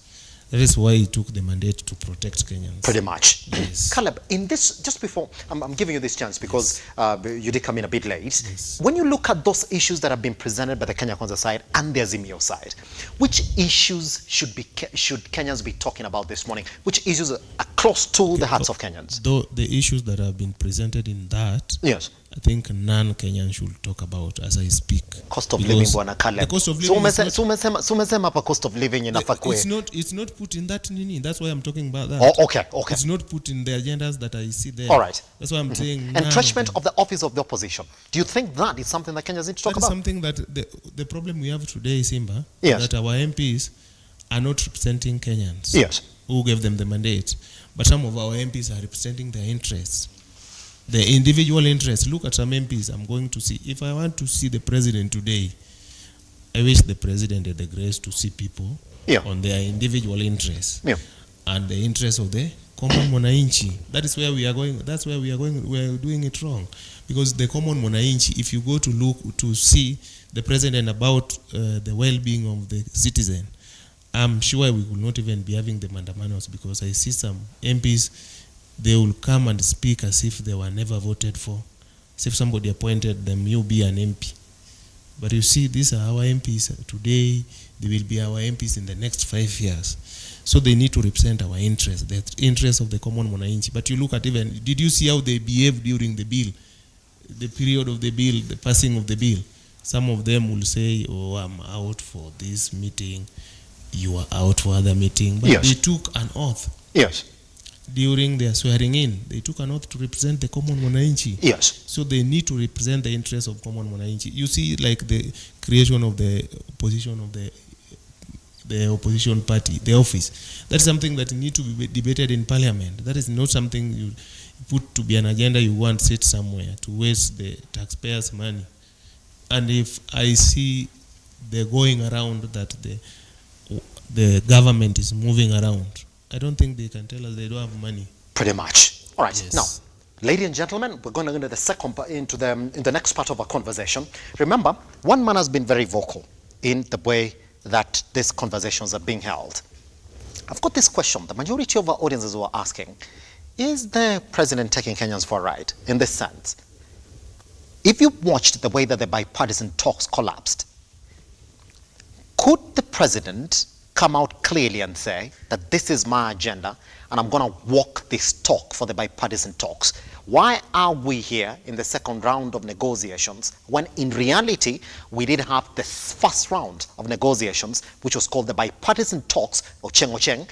That is why he took the mandate to protect Kenyans. Pretty much. Yes. Caleb, in this, just before, I'm giving you this chance because you did come in a bit late. Yes. When you look at those issues that have been presented by the Kenya Kwanza side and the Azimio side, which issues should Kenyans be talking about this morning? Which issues are close to the hearts of Kenyans? Though the issues that have been presented in that, yes, I think non-Kenyans should talk about as I speak. Cost of living, Bwana Caleb. The cost of living cost of living in Afakwe. It's not put in that nini. That's why I'm talking about that. Oh, okay. It's not put in the agendas that I see there. All right. That's why I'm saying. Entrenchment of the office of the opposition. Do you think that is something that Kenyans need to talk about? That is something that the problem we have today, Simba, yes, that our MPs are not representing Kenyans. Yes. Who gave them the mandate. But some of our MPs are representing their interests. The individual interests. Look at some MPs. I'm going to see. If I want to see the president today, I wish the president had the grace to see people on their individual interests and the interests of the common mwananchi. That is where we are going. That's where we are going. We are doing it wrong, because the common mwananchi, if you go to look to see the president about the well-being of the citizen, I'm sure we will not even be having the mandamanos, because I see some MPs. They will come and speak as if they were never voted for, as if somebody appointed them, you be an MP. But you see, these are our MPs today. They will be our MPs in the next 5 years. So they need to represent our interests, the interests of the common mwananchi. But you look at even, did you see how they behaved during the bill, the period of the bill, the passing of the bill? Some of them will say, oh, I'm out for this meeting, you are out for other meeting. But they took an oath. Yes. during their swearing in, they took an oath to represent the common mwananchi. Yes. So they need to represent the interests of common mwananchi. You see, like the creation of the opposition of the opposition party, the office. That's something that needs to be debated in parliament. That is not something you put to be an agenda you want to sit somewhere to waste the taxpayers' money. And if I see the going around that the government is moving around, I don't think they can tell us they don't have money. Pretty much. All right. Yes. Now, ladies and gentlemen, we're going to go into the next part of our conversation. Remember, one man has been very vocal in the way that these conversations are being held. I've got this question. The majority of our audiences were asking, is the president taking Kenyans for a ride in this sense? If you watched the way that the bipartisan talks collapsed, could the president come out clearly and say that this is my agenda and I'm going to walk this talk for the bipartisan talks? Why are we here in the second round of negotiations when in reality we did have the first round of negotiations, which was called the bipartisan talks, or Ocheng,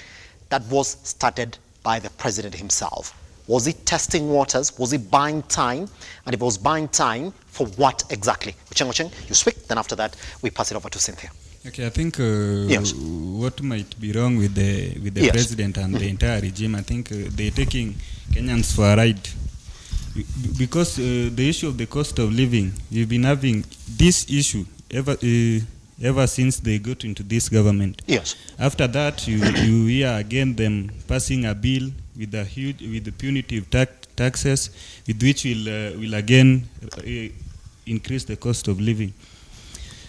that was started by the president himself? Was he testing waters? Was he buying time? And if he was buying time, for what exactly? Ocheng, you speak, then after that we pass it over to Cynthia. Okay, I think Yes. what might be wrong with the Yes. president and the entire regime, I think they're taking Kenyans for a ride. Because the issue of the cost of living, we've been having this issue ever since they got into this government. Yes. After that, you hear again them passing a bill with the punitive taxes, with which will again increase the cost of living.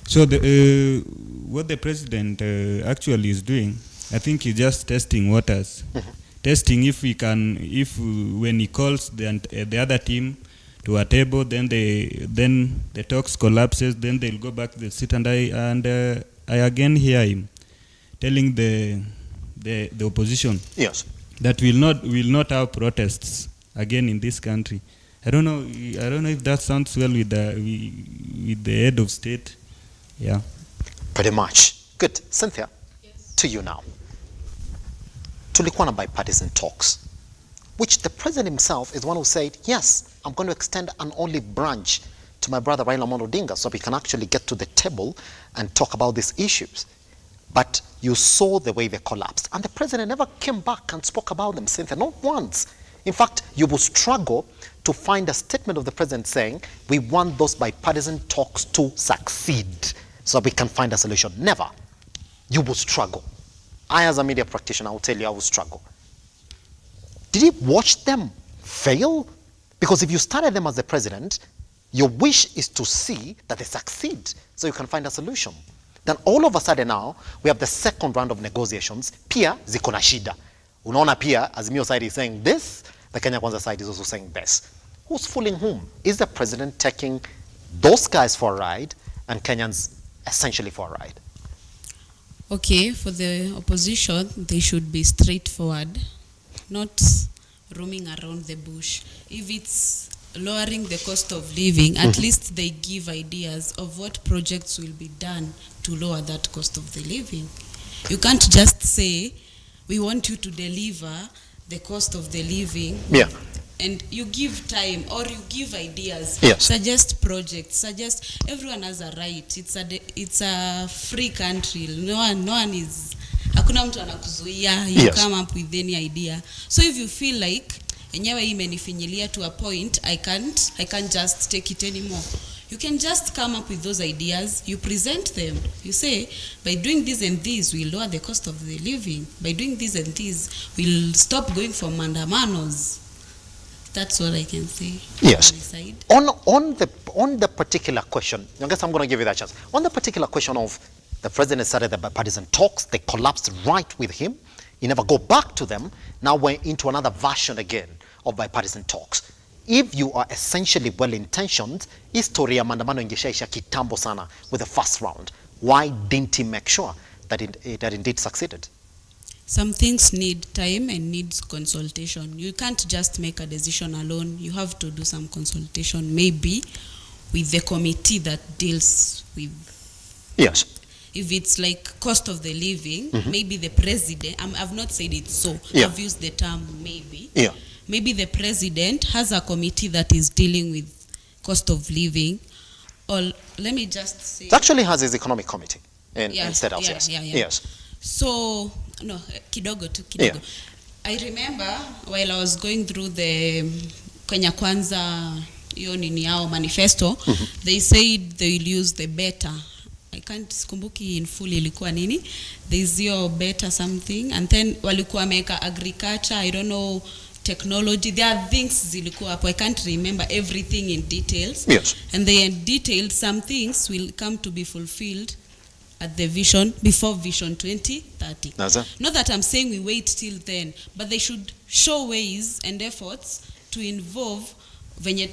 So what the president actually is doing, I think he's just testing waters. Testing if when he calls the other team to a table, then the talks collapses, then they'll go back to the sit, and I again hear him telling the opposition, yes, that will not have protests again in this country. I don't know if that sounds well with the head of state. Yeah. Pretty much. Good. Cynthia, to you now. Tulikuwa na bipartisan talks, which the president himself is the one who said, yes, I'm going to extend an olive branch to my brother Raila Amolo Odinga so we can actually get to the table and talk about these issues. But you saw the way they collapsed. And the president never came back and spoke about them, Cynthia, not once. In fact, you will struggle to find a statement of the president saying, we want those bipartisan talks to succeed so we can find a solution. Never. You will struggle. I, as a media practitioner, will tell you I will struggle. Did he watch them fail? Because if you started them as the president, your wish is to see that they succeed so you can find a solution. Then all of a sudden now, we have the second round of negotiations. Pia ziko na shida. Unaona pia, Azimio side is saying this, the Kenya Kwanza side is also saying this. Who's fooling whom? Is the president taking those guys for a ride and Kenyans essentially for a ride? Okay, for the opposition, they should be straightforward, not roaming around the bush. If it's lowering the cost of living, at least they give ideas of what projects will be done to lower that cost of the living. You can't just say, we want you to deliver the cost of the living. Yeah. And you give time or you give ideas. Yes. Suggest projects. Suggest. Everyone has a right. It's a free country. No one is. Hakuna mtu anakuzuia. You Yes. come up with any idea. So if you feel like enyewe imenifinyilia to a point, I can't just take it anymore. You can just come up with those ideas. You present them. You say, by doing this and this, we'll lower the cost of the living. By doing this and this, we'll stop going for mandamanos. That's what I can say. Yes. On my side. On the particular question, I guess I'm going to give you that chance. On the particular question of the president started the bipartisan talks, they collapsed right with him. He never go back to them. Now we're into another version again of bipartisan talks. If you are essentially well-intentioned, history ya maandamano ingeshaisha kitambo sana with the first round. Why didn't he make sure that it indeed succeeded? Some things need time and needs consultation. You can't just make a decision alone. You have to do some consultation, maybe with the committee that deals with. Yes. if it's like cost of the living, maybe the president, I've not said it so, I've used the term maybe. Maybe the president has a committee that is dealing with cost of living, or let me just say... It actually has his economic committee in State House, yes. So, no, kidogo. I remember while I was going through the Kenya Kwanza manifesto, they said they will use the better. I can't sikumbuki in full ilikuwa nini. There's your better something, and then walikuwa meka agriculture, I don't know, technology. There are things zilikuwa hapo. I can't remember everything in details. Yes. And they detailed some things will come to be fulfilled at the vision, before Vision 2030. Not that I'm saying we wait till then, but they should show ways and efforts to involve venye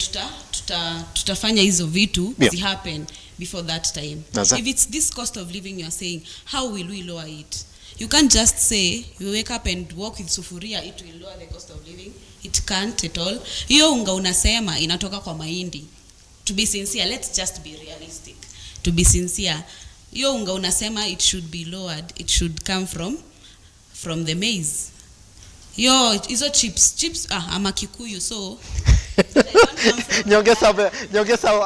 tutafanya hizo vitu happen before that time. If it's this cost of living you're saying, how will we lower it? You can't just say you wake up and walk with sufuria, it will lower the cost of living. It can't at all. Hiyo unga unasema inatoka kwa mahindi. To be sincere, let's just be realistic. To be sincere, hiyo unga unasema it should be lowered. It should come from the maize. Hizo chips ama Kikuyu, so Nyongesa,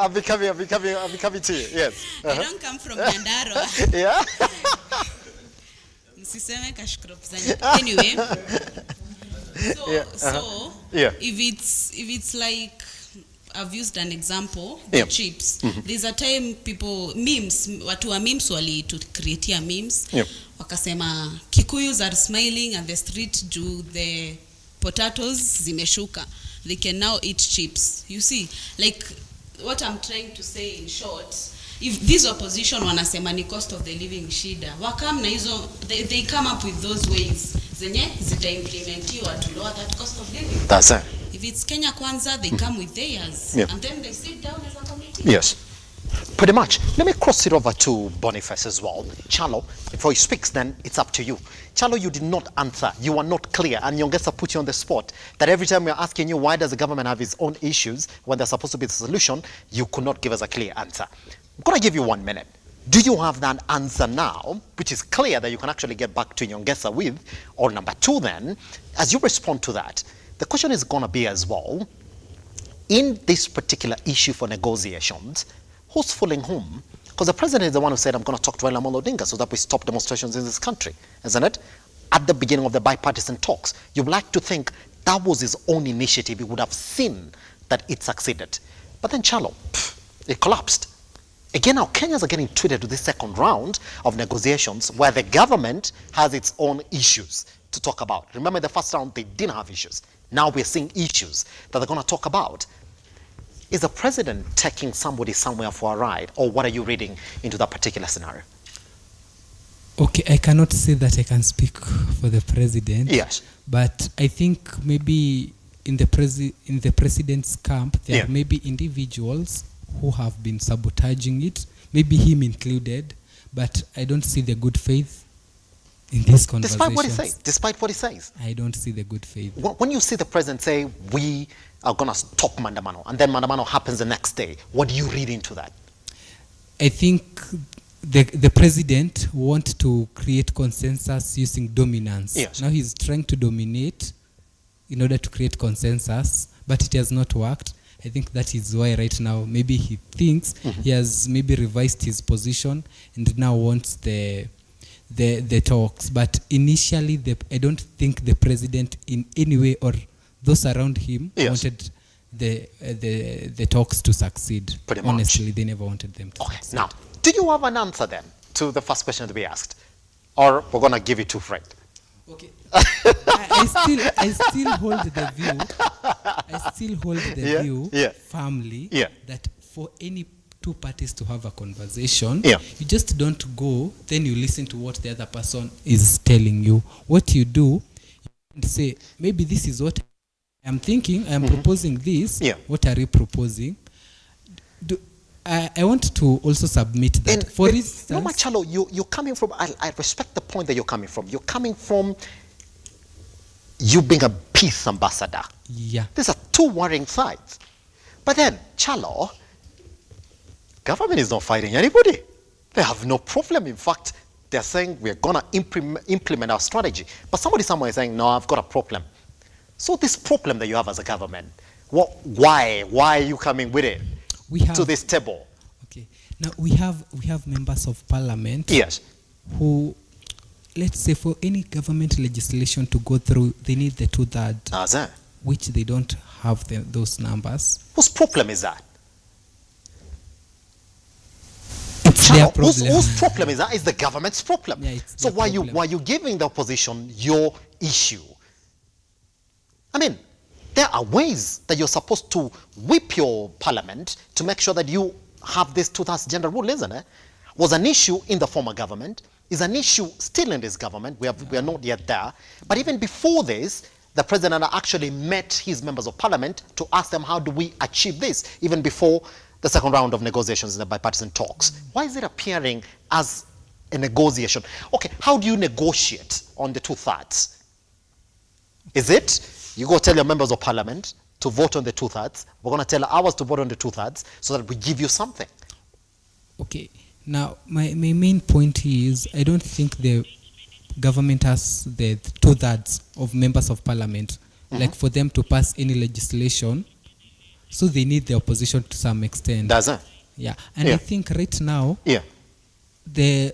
I'm becoming to you. Yes. I don't come from Nyandarua. Yeah. Msiseme kashkrop zanya. Anyway. So if it's like, I've used an example, the chips. There's a time watu wa memes to create memes. Wakasema Kikuyus are smiling at the street due the potatoes zimeshuka. They can now eat chips. You see, like what I'm trying to say in short, if this opposition wanasema ni cost of the living shida, wakam na hizo, they come up with those ways zenye zita implementiwa to lower that cost of living. That's it. If it's Kenya Kwanza, they come with theirs, and then they sit down as a committee. Yes, pretty much. Let me cross it over to Boniface as well. Chalo, before he speaks, then it's up to you. Chalo, you did not answer. You are not clear, and Nyongesa put you on the spot. That every time we're asking you why does the government have its own issues when there's supposed to be the solution, you could not give us a clear answer. I'm gonna give you 1 minute. Do you have that answer now, which is clear that you can actually get back to Nyongesa with? Or number two then, as you respond to that, the question is gonna be as well, in this particular issue for negotiations, who's fooling whom? Because the president is the one who said, I'm going to talk to Raila Amolo Odinga so that we stop demonstrations in this country, isn't it? At the beginning of the bipartisan talks, you'd like to think that was his own initiative. He would have seen that it succeeded. But then Chalo, it collapsed. Again, now Kenyans are getting treated to this second round of negotiations where the government has its own issues to talk about. Remember the first round, they didn't have issues. Now we're seeing issues that they're going to talk about. Is the president taking somebody somewhere for a ride, or what are you reading into that particular scenario? Okay, I cannot say that I can speak for the president. Yes. But I think maybe in the president's camp, there are maybe individuals who have been sabotaging it, maybe him included, but I don't see the good faith in this conversation. Despite what he says? I don't see the good faith. When you see the president say, we are going to stop Mandamano, and then Mandamano happens the next day, what do you read into that? I think the president wants to create consensus using dominance. Yes. Now he's trying to dominate in order to create consensus, but it has not worked. I think that is why right now maybe he thinks he has maybe revised his position and now wants the talks. But initially, I don't think the president in any way or those around him wanted the talks to succeed. Honestly, they never wanted them to succeed. Now, do you have an answer then to the first question that we asked? Or we're going to give it to Fred? Okay. I still hold the view firmly that for any two parties to have a conversation, you just don't go, then you listen to what the other person is telling you. What you do, you say, maybe this is what I'm thinking, I'm proposing this. What are you proposing? I want to also submit that. For instance, no, Machalo, you're coming from, I respect the point that you're coming from. You're coming from you being a peace ambassador. Yeah. These are two warring sides. But then, Chalo, government is not fighting anybody. They have no problem. In fact, they're saying we're going to implement our strategy. But somebody somewhere is saying, no, I've got a problem. So this problem that you have as a government, why are you coming with it to this table? Okay. Now we have members of parliament. Yes. Who, let's say, for any government legislation to go through, they need the 2/3, which they don't have those numbers. Whose problem is that? It's their problem. Whose problem is that? It's the government's problem. Yeah, so why are you giving the opposition your issue? I mean, there are ways that you're supposed to whip your parliament to make sure that you have this 2/3 gender rule, isn't it? Was an issue in the former government, is an issue still in this government. We are not yet there. But even before this, the president actually met his members of parliament to ask them, how do we achieve this? Even before the second round of negotiations in the bipartisan talks. Why is it appearing as a negotiation? Okay, how do you negotiate on the 2/3? Is it you go tell your members of parliament to vote on the 2/3? We're going to tell ours to vote on the 2/3 so that we give you something. Okay. Now, my main point is, I don't think the government has the 2/3 of members of parliament, like for them to pass any legislation. So they need the opposition to some extent. Does it? Yeah. And I think right now, the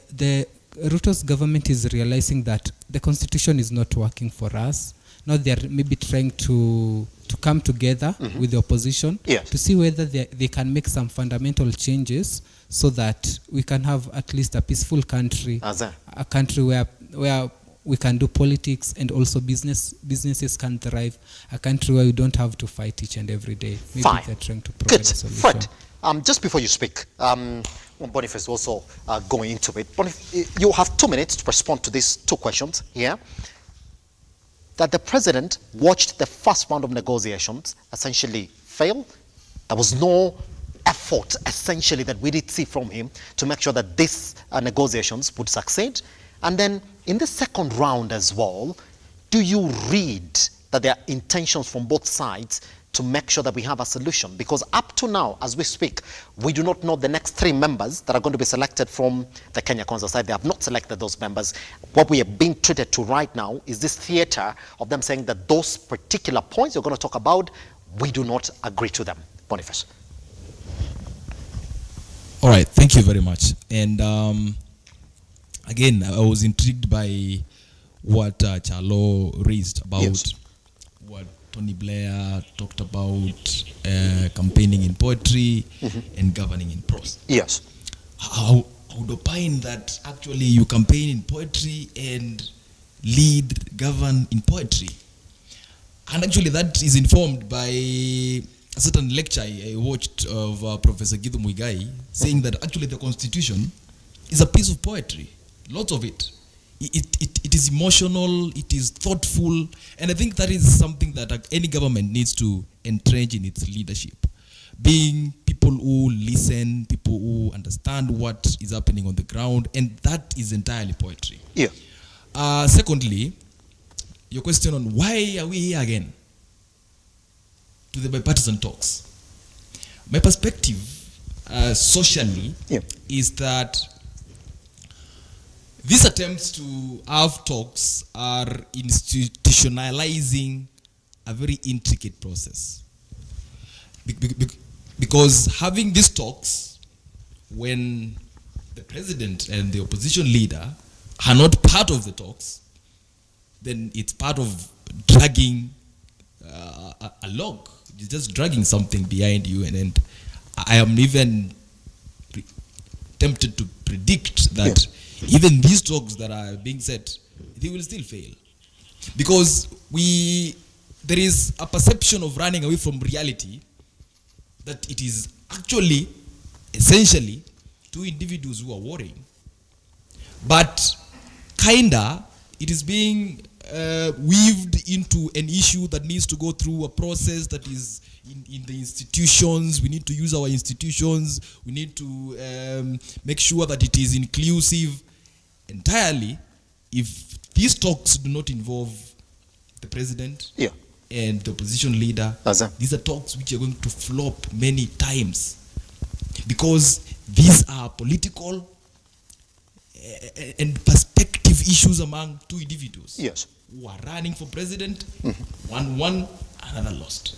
RUTO's government is realizing that the constitution is not working for us. Now they're maybe trying to come together with the opposition to see whether they can make some fundamental changes so that we can have at least a peaceful country, a country where we can do politics and also businesses can thrive, a country where we don't have to fight each and every day. Maybe they're trying to provide a solution. Fred, just before you speak, Boniface also going into it. You have 2 minutes to respond to these 2 questions here. That the president watched the first round of negotiations essentially fail. There was no effort essentially that we did see from him to make sure that these negotiations would succeed. And then in the second round as well, do you read that there are intentions from both sides to make sure that we have a solution? Because up to now, as we speak, we do not know the next 3 members that are going to be selected from the Kenya Council side. They have not selected those members. What we are being treated to right now is this theater of them saying that those particular points you're going to talk about, we do not agree to them. Boniface. All right, thank you very much. And again, I was intrigued by what Chalo raised about what Tony Blair talked about, campaigning in poetry and governing in prose. Yes. I would opine that actually you campaign in poetry and govern in poetry. And actually that is informed by a certain lecture I watched of Professor Githu Muigai saying that actually the Constitution is a piece of poetry, lots of it. It is emotional, it is thoughtful, and I think that is something that any government needs to entrench in its leadership. Being people who listen, people who understand what is happening on the ground, and that is entirely poetry. Yeah. Secondly, your question on why are we here again to the bipartisan talks. My perspective socially is that these attempts to have talks are institutionalizing a very intricate process. Because having these talks when the president and the opposition leader are not part of the talks, then it's part of dragging a log. You're just dragging something behind you, and I am even tempted to predict that even these talks that are being said, they will still fail. Because there is a perception of running away from reality that it is actually, essentially, 2 individuals who are warring. But kinda, it is being weaved into an issue that needs to go through a process that is in the institutions. We need to use our institutions. We need to make sure that it is inclusive entirely. If these talks do not involve the president and the opposition leader, these are talks which are going to flop many times, because these are political and perspective issues among two individuals. Yes. Who are running for president, one won, another lost.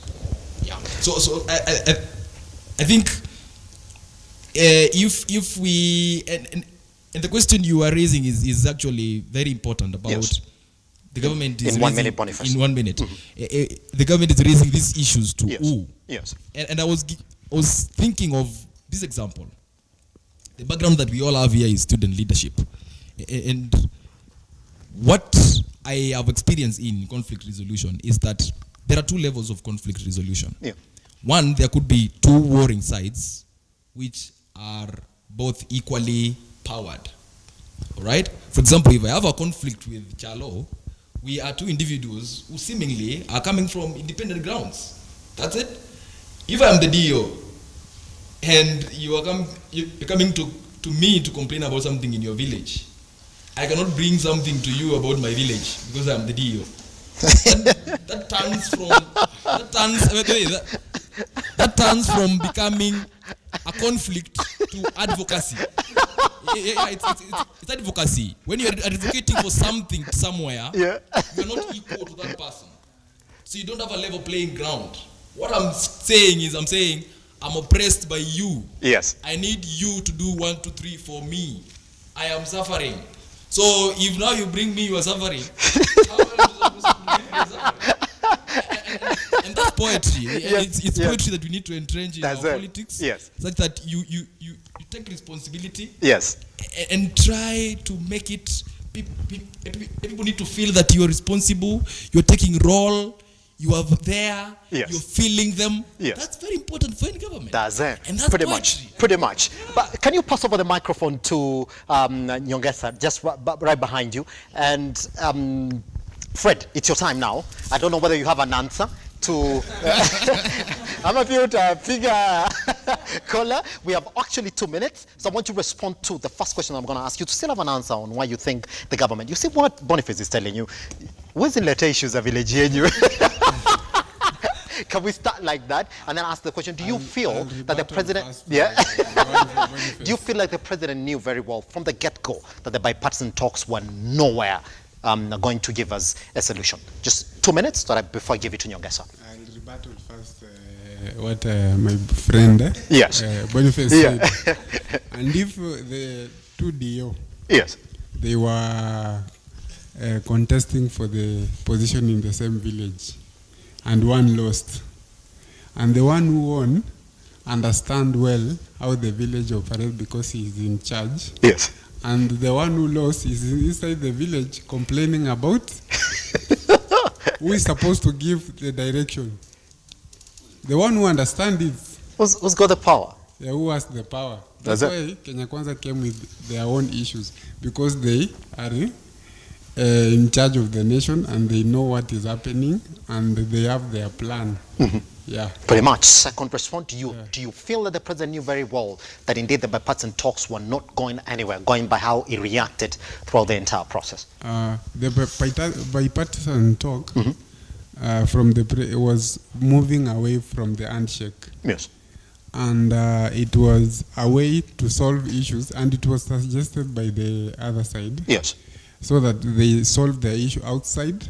Yeah. So I think if we and the question you are raising is actually very important about the government is in 1 minute, Boniface. In 1 minute, the government is raising these issues to who? Yes. And I was thinking of this example. The background that we all have here is student leadership, and what I have experienced in conflict resolution is that there are two levels of conflict resolution. Yeah. One, there could be two warring sides which are both equally powered. All right? For example, if I have a conflict with Chalo, we are two individuals who seemingly are coming from independent grounds. That's it. If I'm the DO and you're coming to me to complain about something in your village, I cannot bring something to you about my village because I'm the DO. that turns from becoming a conflict to advocacy. It's advocacy. When you're advocating for something somewhere, you're not equal to that person. So you don't have a level playing ground. What I'm saying, I'm oppressed by you. Yes. I need you to do 1, 2, 3 for me. I am suffering. So if now you bring me, you are suffering. How am I supposed to bring you suffering? And that's poetry. It's poetry that we need to entrench in our politics. Yes. Such that you take responsibility. Yes. And try to make it. People need to feel that you are responsible. You're taking role. You are there. Yes. You're feeling them. Yes. That's very important for any government. That's it. And that's pretty poetry. much. Pretty much. But can you pass over the microphone to Nyongesa, just right behind you? And Fred, it's your time now. I don't know whether you have an answer to I'm a few figure caller. We have actually 2 minutes, so I want you to respond to the first question I'm going to ask you to still have an answer on why you think the government. You see what Boniface is telling you. Where's the letter issues of village you? Can we start like that and then ask the question? Do you feel that the president? Do you feel like the president knew very well from the get-go that the bipartisan talks were nowhere going to give us a solution? Just 2 minutes before I give it to Nyongesa. I'll rebuttal first what my friend Boniface said. And if the two DO, they were contesting for the position in the same village, and one lost, and the one who won understand well how the village operates because he is in charge. Yes. And the one who lost is inside the village complaining about who is supposed to give the direction. The one who understands it. Who's got the power? Yeah, who has the power. That's why Kenya Kwanza came with their own issues, because they are in charge of the nation and they know what is happening and they have their plan. Yeah. Pretty much. Second response, do you feel that the president knew very well that indeed the bipartisan talks were not going anywhere, going by how he reacted throughout the entire process? The bipartisan talk was moving away from the handshake. Yes. And it was a way to solve issues, and it was suggested by the other side. Yes. So that they solve the issue outside,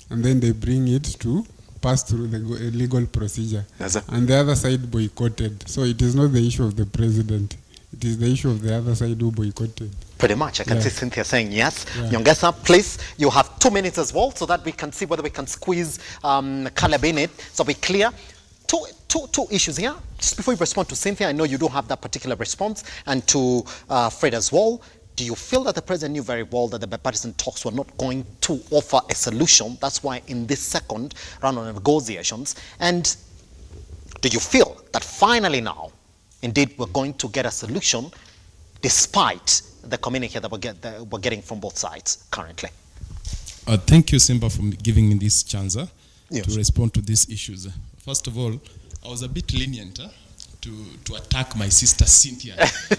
and then they bring it to pass through the legal procedure. And the other side boycotted. So it is not the issue of the president. It is the issue of the other side who boycotted. Pretty much. I can see Cynthia saying yes. Nyongesa, please, you have 2 minutes as well, so that we can see whether we can squeeze Caleb in it. So be clear. Two issues here. Just before you respond to Cynthia, I know you do have that particular response, and to Fred as well. Do you feel that the president knew very well that the bipartisan talks were not going to offer a solution? That's why in this second round of negotiations. And do you feel that finally now, indeed, we're going to get a solution despite the communique that we're getting from both sides currently? Thank you, Simba, for giving me this chance to respond to these issues. First of all, I was a bit lenient to attack my sister Cynthia,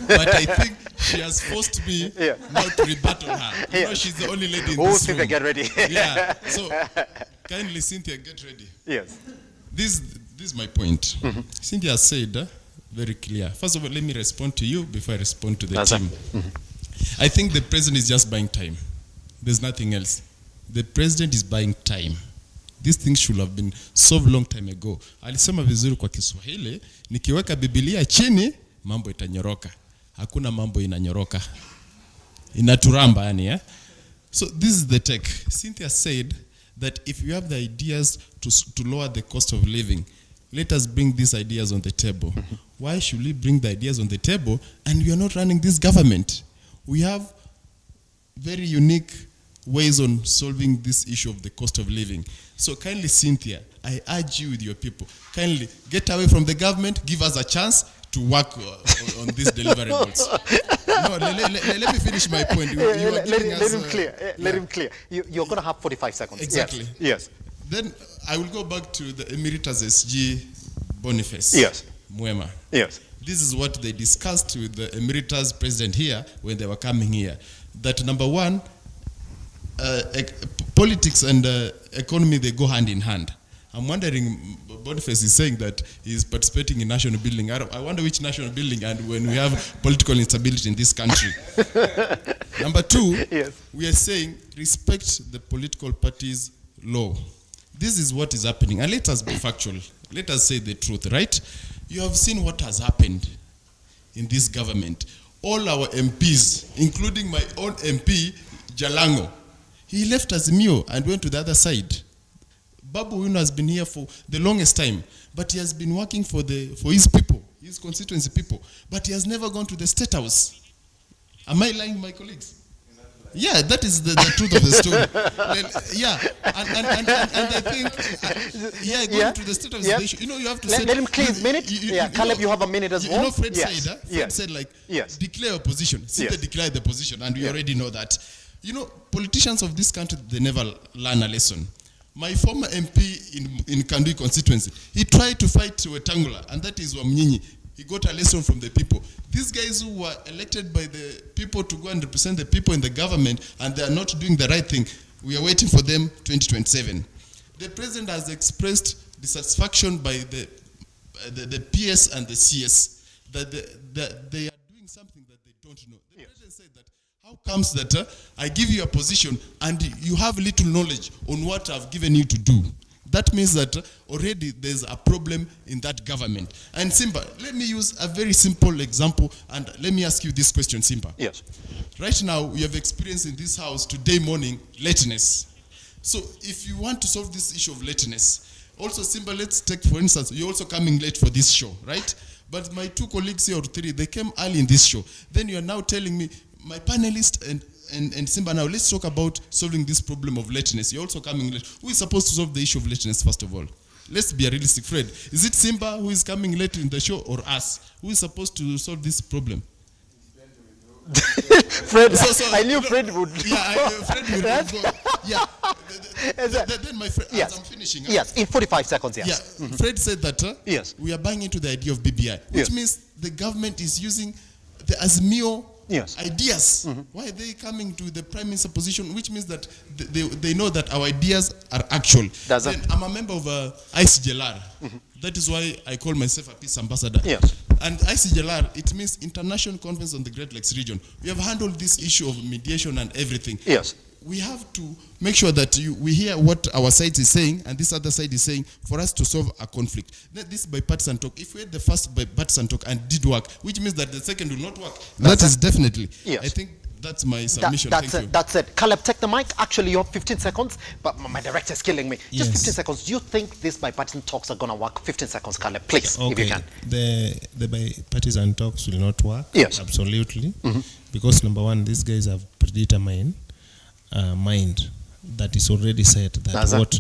but I think she has forced me not to rebuttal her. You know, she's the only lady in this Cynthia, room. get ready. So kindly, Cynthia, get ready. Yes. This is my point. Cynthia said very clear. First of all, let me respond to you before I respond to the team. I think the president is just buying time. There's nothing else. The president is buying time. These things should have been solved long time ago. Alisema vizuri kwa Kiswahili, nikiweka Biblia chini, mambo itanyoroka. Hakuna mambo inanyoroka. Inaturamba yani, yeah? So this is the take. Cynthia said that if you have the ideas to lower the cost of living, let us bring these ideas on the table. Why should we bring the ideas on the table and we are not running this government? We have very unique ways on solving this issue of the cost of living. So kindly, Cynthia, I urge you with your people, kindly get away from the government, give us a chance to work on these deliverables. No, let me finish my point. Let him clear. You're going to have 45 seconds. Exactly. Yes. Then I will go back to the Emeritus SG Boniface. Yes. Mwema. Yes. This is what they discussed with the Emeritus president here when they were coming here. That number one, politics and economy, they go hand in hand. I'm wondering, Boniface is saying that he's participating in national building. I wonder which national building, and when we have political instability in this country. Number two, yes, we are saying respect the political parties' law. This is what is happening. And let us be factual. Let us say the truth, right? You have seen what has happened in this government. All our MPs, including my own MP, Jalango, he left azimio and went to the other side. Babu Wino has been here for the longest time, but he has been working for his people, his constituency people, but he has never gone to the State House. Am I lying, my colleagues? Yeah, that is the truth of the story. Yeah, and I think, going to the State House, they should, you have to say... Let him clear his minute. Caleb, you have a minute as well. You know, Fred said, Fred said, like, declare a position. See, they declare the position, and we already know that. Politicians of this country, they never learn a lesson. My former MP in Kandui constituency, he tried to fight Wetangula, and that is Wamnyinyi. He got a lesson from the people. These guys who were elected by the people to go and represent the people in the government, and they are not doing the right thing, we are waiting for them 2027. The president has expressed dissatisfaction by the PS and the CS that they are doing something that they don't know. The president said that, how comes that I give you a position and you have little knowledge on what I've given you to do? That means that already there's a problem in that government. And Simba, let me use a very simple example, and let me ask you this question, Simba. Yes. Right now, we have experienced in this house today morning lateness. So if you want to solve this issue of lateness, also Simba, let's take for instance, you're also coming late for this show, right? But my two colleagues here, or three, they came early in this show. Then you are now telling me, my panelist and Simba, now let's talk about solving this problem of lateness. You're also coming late. Who is supposed to solve the issue of lateness, first of all? Let's be a realistic, Fred. Is it Simba who is coming late in the show, or us? Who is supposed to solve this problem? Fred, I knew Fred would. Yeah, Fred would go. Yeah. Then my friend, yes. As I'm finishing. Yes, in 45 seconds, yes. Yeah, Fred said that yes, we are buying into the idea of BBI, which means the government is using the azimio ideas. Why are they coming to the prime minister position? Which means that they know that our ideas are actual. Then I'm a member of ICJLR. That is why I call myself a peace ambassador. Yes. And ICJLR, it means International Conference on the Great Lakes Region. We have handled this issue of mediation and everything. Yes. We have to make sure that we hear what our side is saying and this other side is saying for us to solve a conflict. This bipartisan talk, if we had the first bipartisan talk and did work, which means that the second will not work. That is definitely. Yes. I think that's my submission. Thank you. That's it. Caleb, take the mic. Actually, you have 15 seconds, but my director is killing me. Just 15 seconds. Do you think these bipartisan talks are going to work? 15 seconds, Caleb, please, if you can. The bipartisan talks will not work. Yes. Absolutely. Because number one, these guys have predetermined mind that is already set that what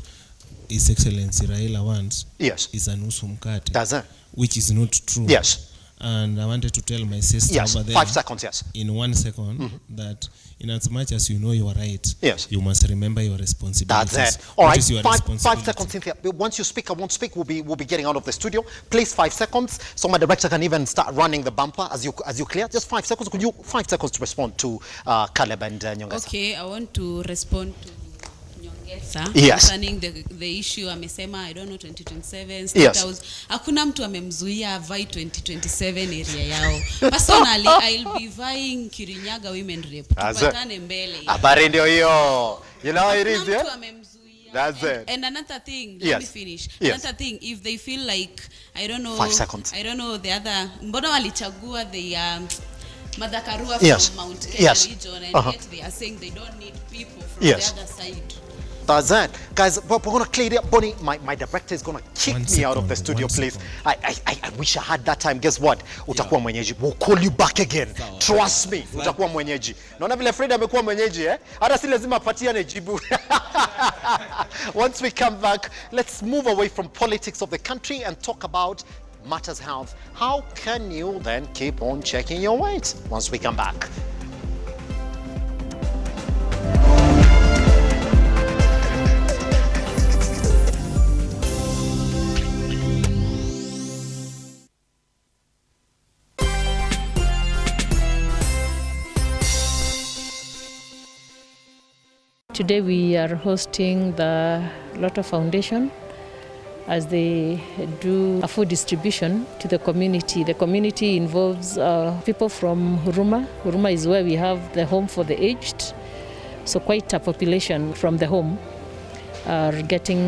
His Excellency Raila wants is a nusu mkate, which is not true. Yes. And I wanted to tell my sister over there 5 seconds, yes, in 1 second that in as much as you know you are right, yes, you must remember your responsibilities. That's it. All right, 5 seconds, Cynthia. Once you speak, I won't speak. We'll be getting out of the studio. Please, 5 seconds. So my director can even start running the bumper as you clear. Just 5 seconds. Could you 5 seconds to respond to Caleb and Nyongesa? Okay, I want to respond to Nyongesa. Yes. Concerning the issue amesema I don't know 2027 State House. Hakuna mtu amemzuia vai 2027 area yao. Personally I'll be vying Kirinyaga women rep. Tupatane mbele. Habari ndio hiyo. You know it is, yeah? That's it. And another thing, let me finish. Another thing, if they feel like I don't know 5 seconds. I don't know the other mbona walichagua the Madakarua from Mount Kenya region, and yet they are saying they don't need people from the other side. That's it. Guys, we're going to clear it up. Bonnie, my director is going to kick me out of the studio, please. I wish I had that time. Guess what? Utakuwa mwenyeji. We'll call you back again. Trust me. Utakuwa mwenyeji. Naona vile Fred amekuwa mwenyeji, eh? Hata si lazima apatiane jibu. Once we come back, let's move away from politics of the country and talk about matters health. How can you then keep on checking your weight once we come back? Today we are hosting the RUTO Foundation as they do a food distribution to the community. The community involves people from Huruma. Huruma is where we have the home for the aged. So quite a population from the home are getting